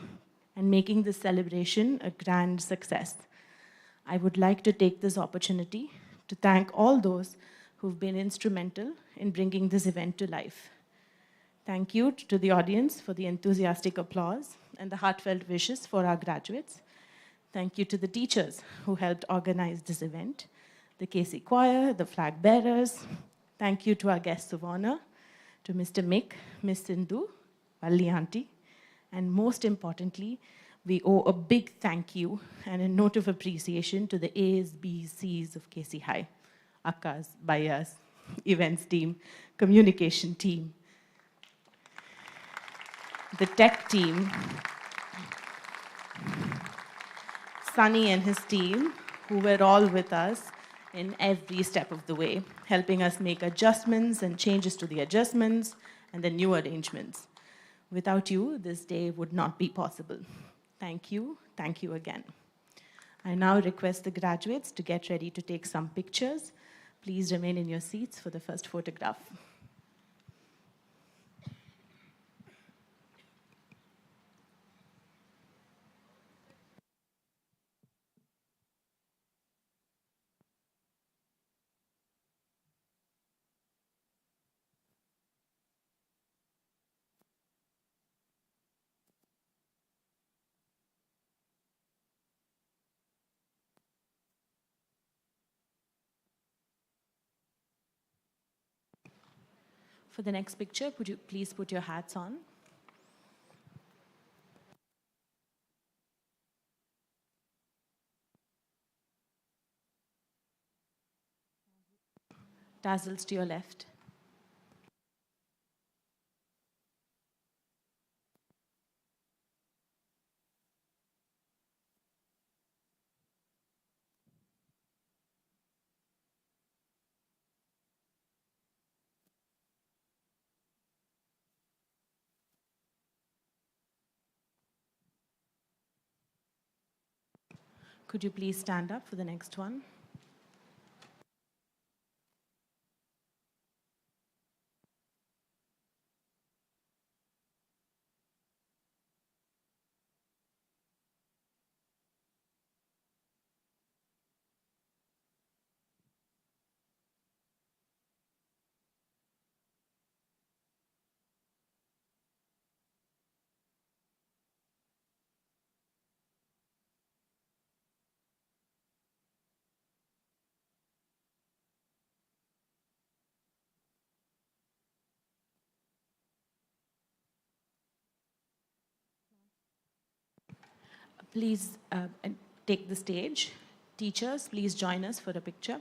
and making this celebration a grand success. I would like to take this opportunity to thank all those who've been instrumental in bringing this event to life. Thank you to the audience for the enthusiastic applause and the heartfelt wishes for our graduates. Thank you to the teachers who helped organize this event, the KC Choir, the flag bearers. Thank you to our guests of honor, to Mr. Mick, Miss Sindhu, Valli Auntie, and most importantly, we owe a big thank you and a note of appreciation to the A's, B's, C's of KC High, Akkas, Bayas, events team, communication team, the tech team, Sunny and his team, who were all with us in every step of the way, helping us make adjustments and changes to the adjustments and the new arrangements. Without you, this day would not be possible. Thank you again. I now request the graduates to get ready to take some pictures. Please remain in your seats for the first photograph. For the next picture, could you please put your hats on? Tassels to your left. Could you please stand up for the next one? Please take the stage. Teachers, please join us for a picture.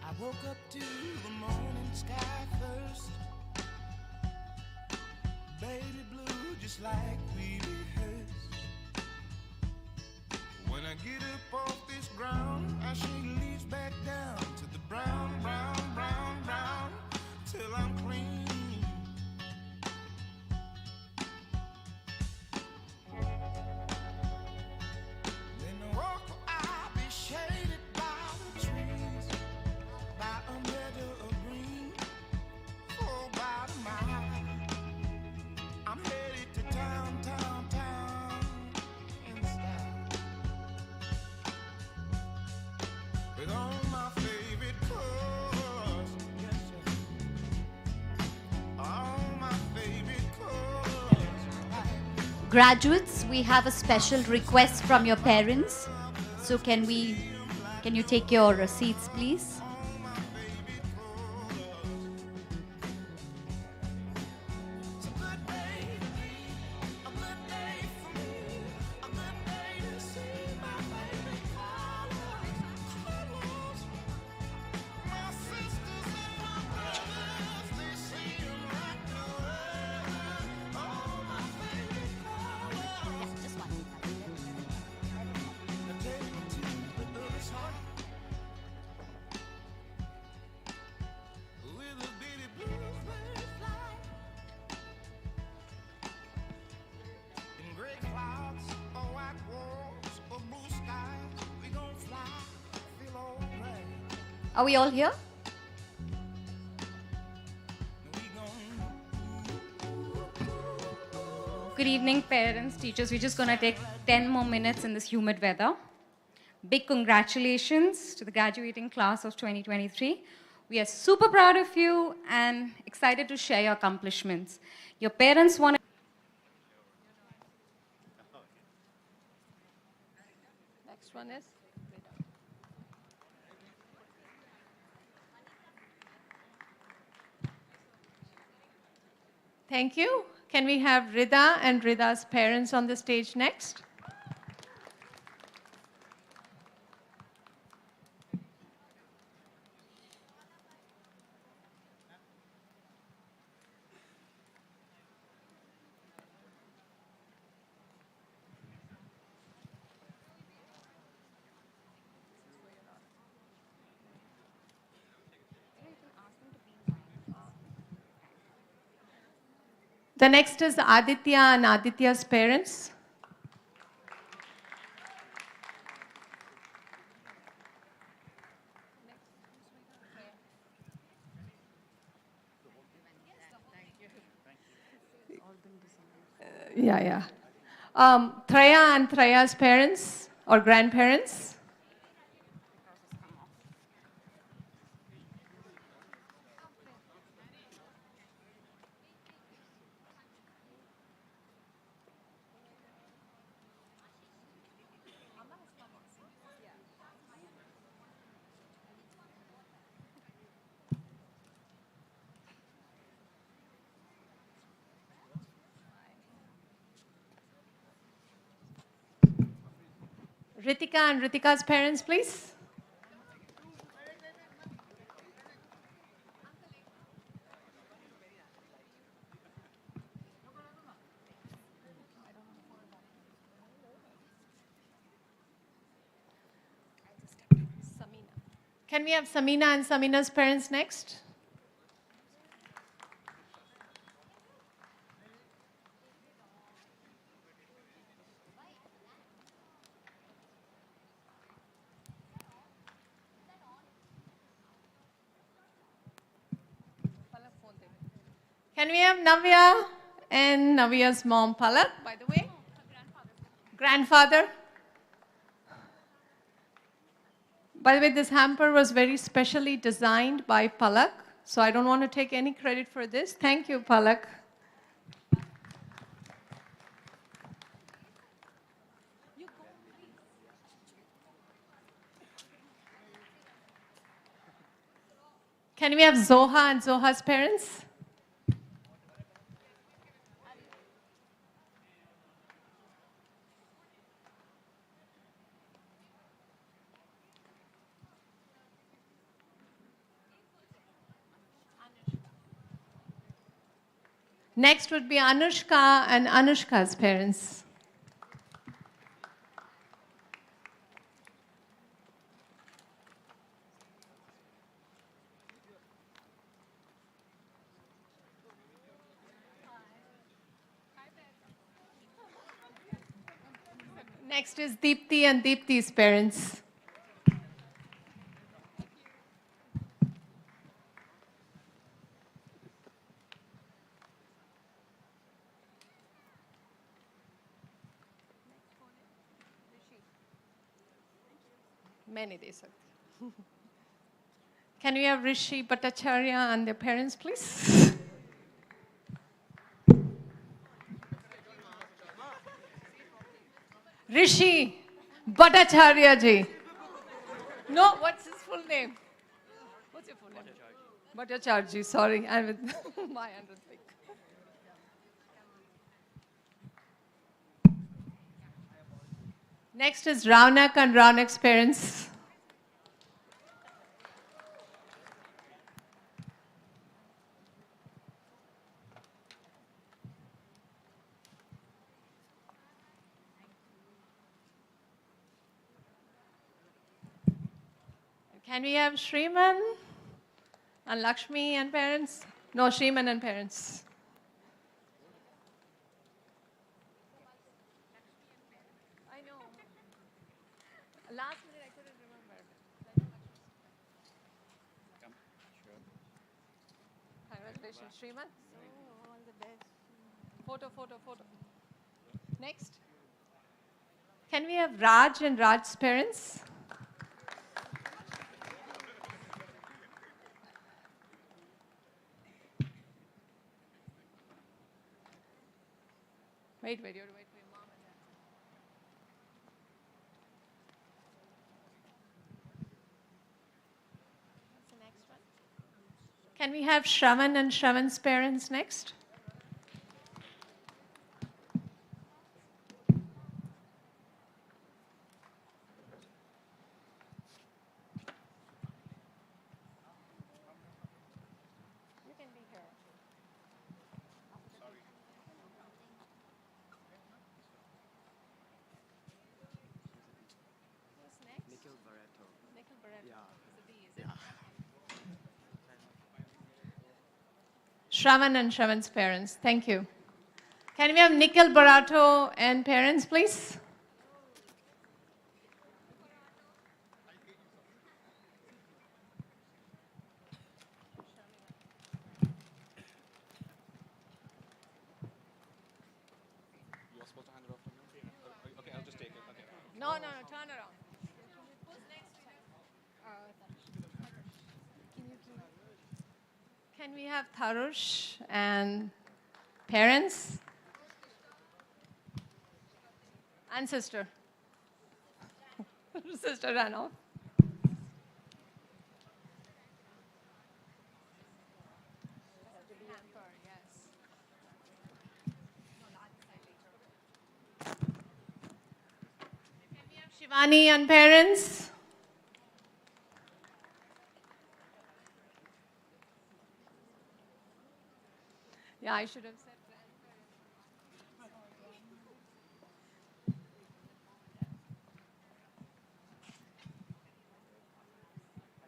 I woke up to the morning sky first, baby blue just like we rehearsed. When I get up off this ground, I shake leaves back down to the brown, brown, brown, brown, till I'm clean. Graduates, we have a special request from your parents. So can you take your seats, please? Are we all here? Good evening, parents, teachers. We're just going to take 10 more minutes in this humid weather. Big congratulations to the graduating class of 2023. We are super proud of you and excited to share your accomplishments. Your parents want to... Next one is? Thank you. Can we have Rida and Rida's parents on the stage next? The next is Aditya and Aditya's parents. Yeah. Traya and Traya's parents or grandparents. Ritika and Ritika's parents, please. Can we have Samina and Samina's parents next? Can we have Navya and Navya's mom, Palak, by the way? Grandfather. By the way, this hamper was very specially designed by Palak, so I don't want to take any credit for this. Thank you, Palak. Can we have Zoha and Zoha's parents? Next would be Anushka and Anushka's parents. Next is Deepthi and Deepthi's parents. Many days. Can we have Rishi Bhattacharya and their parents, please? Rishi Bhattacharya ji. No, what's his full name? What's your full name? Bhattacharya ji, sorry. I'm with my hand was big. Next is Raunak and Raunak's parents. Can we have Shriman and Lakshmi and parents? No, Shriman and parents. I know. Last minute I couldn't remember. Congratulations, Shriman. All the best. Photo, photo, photo. Next. Can we have Raj and Raj's parents? Wait, you have to wait for your mom and dad. What's the next one? Can we have Shravan and Shravan's parents next? You can be here. Who's next? Nikhil Barreto. Nikhil Barreto. Yeah. It's a B, is it? Shravan and Shravan's parents. Thank you. Can we have Nikhil Barato and parents, please? You're supposed to hand it off to me? Okay, I'll just take it. Okay. No, turn around. Can we have Tharush and parents? And sister. Sister ran off. Shivani and parents. Yeah, I should have said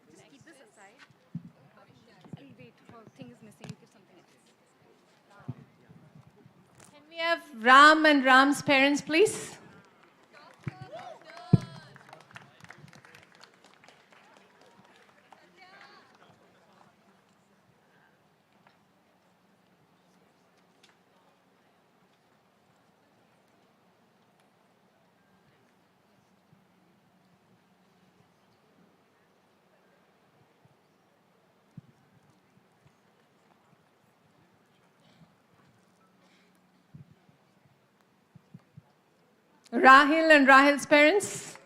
Just keep this aside. I'll wait for things missing. You give something else. Can we have Ram and Ram's parents, please? Rahil and Rahil's parents.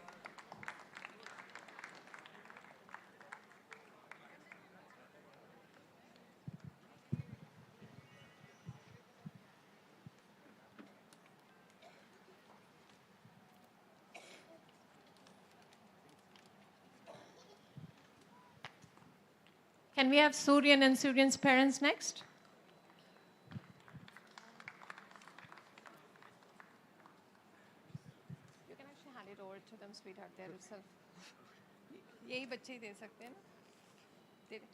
Can we have Suryan and Suryan's parents next? You can actually hand it over to them, sweetheart, there itself. यही बच्चे ही दे सकते हैं ना? दे दे.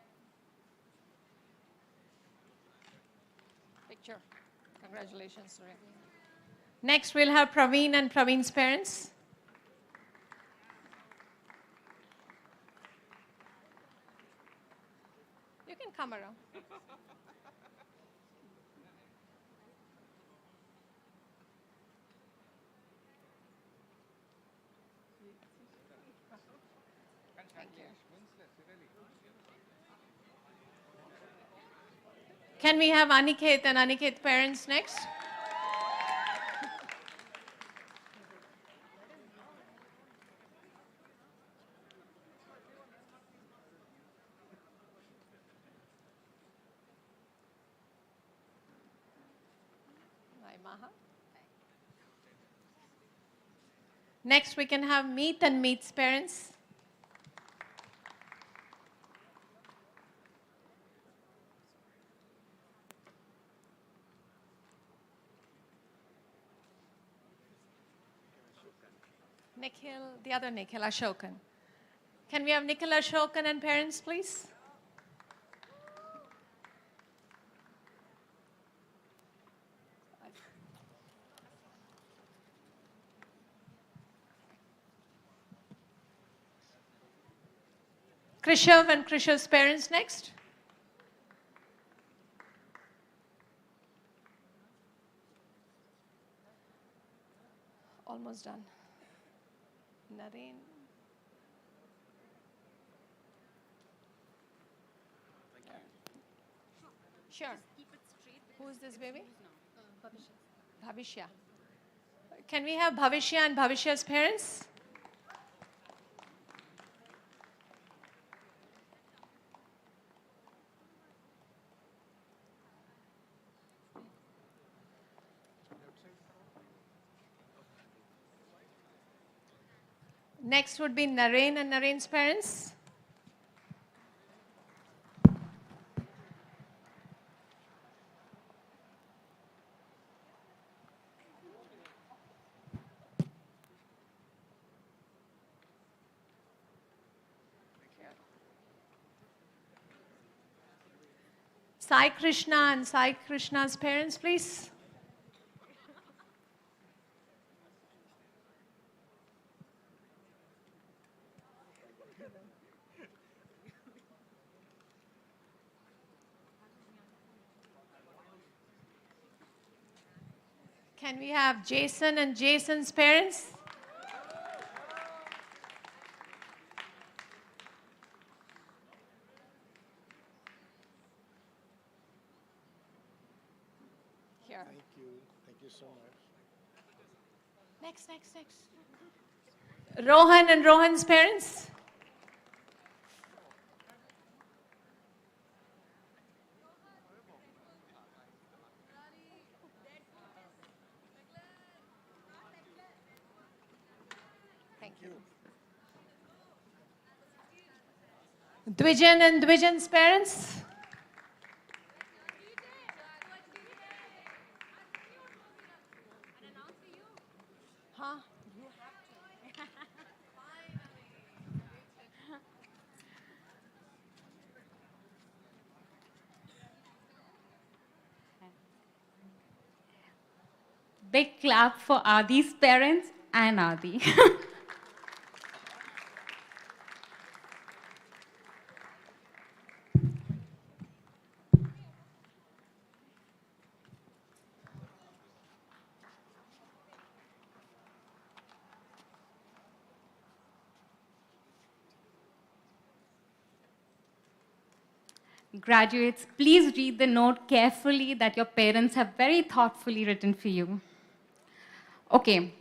Picture. Congratulations, Surya. Next, we'll have Praveen and Praveen's parents. You can come around. Thank you. Can we have Aniket and Aniket's parents next? Hi, Maha. Next, we can have Meet and Meet's parents. Nikhil, the other Nikhil, Ashokan. Can we have Nikhil Ashokan and parents, please? Krishav and Krishav's parents next. almost done. Nareen. Sure. Who is this baby? Bhavishya. Can we have Bhavishya and Bhavishya's parents? Next would be Naren and Naren's parents. Sai Krishna and Sai Krishna's parents, please. Can we have Jason and Jason's parents? Here. Thank you. Thank you so much. Next. Rohan and Rohan's parents. Thank you. Dvijan and Dvijan's parents. Huh? Big clap for Adi's parents and Adi. Graduates, please read the note carefully that your parents have very thoughtfully written for you. Okay,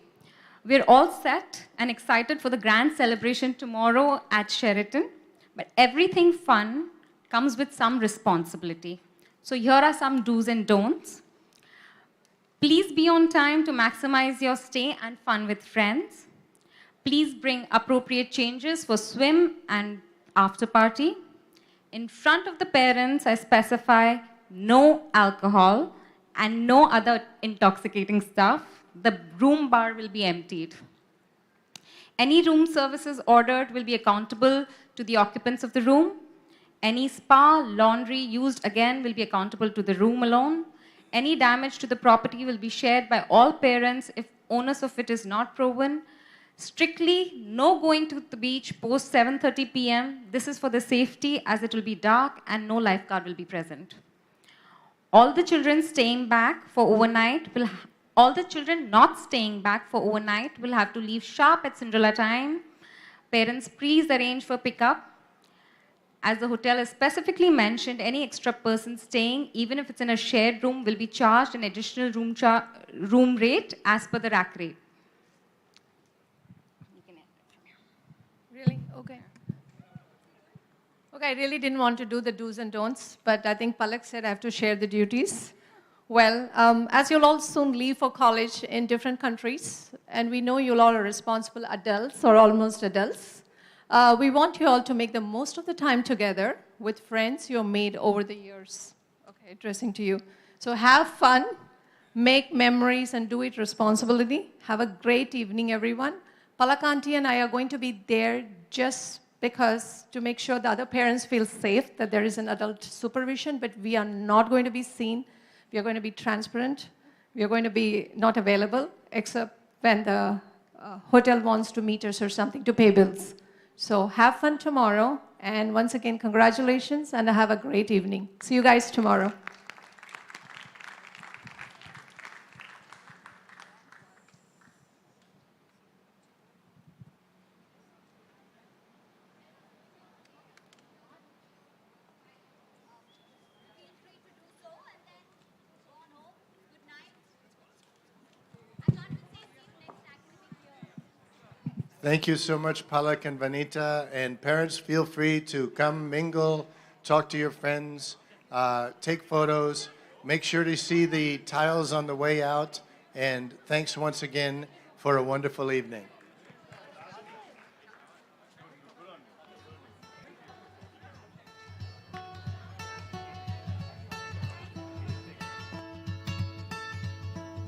we're all set and excited for the grand celebration tomorrow at Sheraton, but everything fun comes with some responsibility. So here are some do's and don'ts. Please be on time to maximize your stay and fun with friends. Please bring appropriate changes for swim and after party. In front of the parents, I specify no alcohol and no other intoxicating stuff. The room bar will be emptied. Any room services ordered will be accountable to the occupants of the room. Any spa, laundry used again will be accountable to the room alone. Any damage to the property will be shared by all parents if onus of it is not proven. Strictly no going to the beach post 7:30 p.m. This is for the safety as it will be dark and no lifeguard will be present. All the children staying back for overnight will all the children not staying back for overnight will have to leave sharp at Cinderella time. Parents, please arrange for pickup. As the hotel is specifically mentioned, any extra person staying, even if it's in a shared room, will be charged an additional room rate as per the rack rate. Really? Okay. Okay, I really didn't want to do the do's and don'ts, but I think Palak said I have to share the duties. Well, as you'll all soon leave for college in different countries, and we know you'll all are responsible adults or almost adults, we want you all to make the most of the time together with friends you have made over the years. Okay, addressing to you. So have fun, make memories, and do it responsibly. Have a great evening, everyone. Palak Aunty and I are going to be there just because to make sure the other parents feel safe, that there is an adult supervision, but we are not going to be seen. We are going to be transparent. We are going to be not available except when the hotel wants to meet us or something to pay bills. So have fun tomorrow. And once again, congratulations and have a great evening. See you guys tomorrow. Thank you so much, Palak and Vanita. And parents, feel free to come, mingle, talk to your friends, take photos. Make sure to see the tiles on the way out. And thanks once again for a wonderful evening.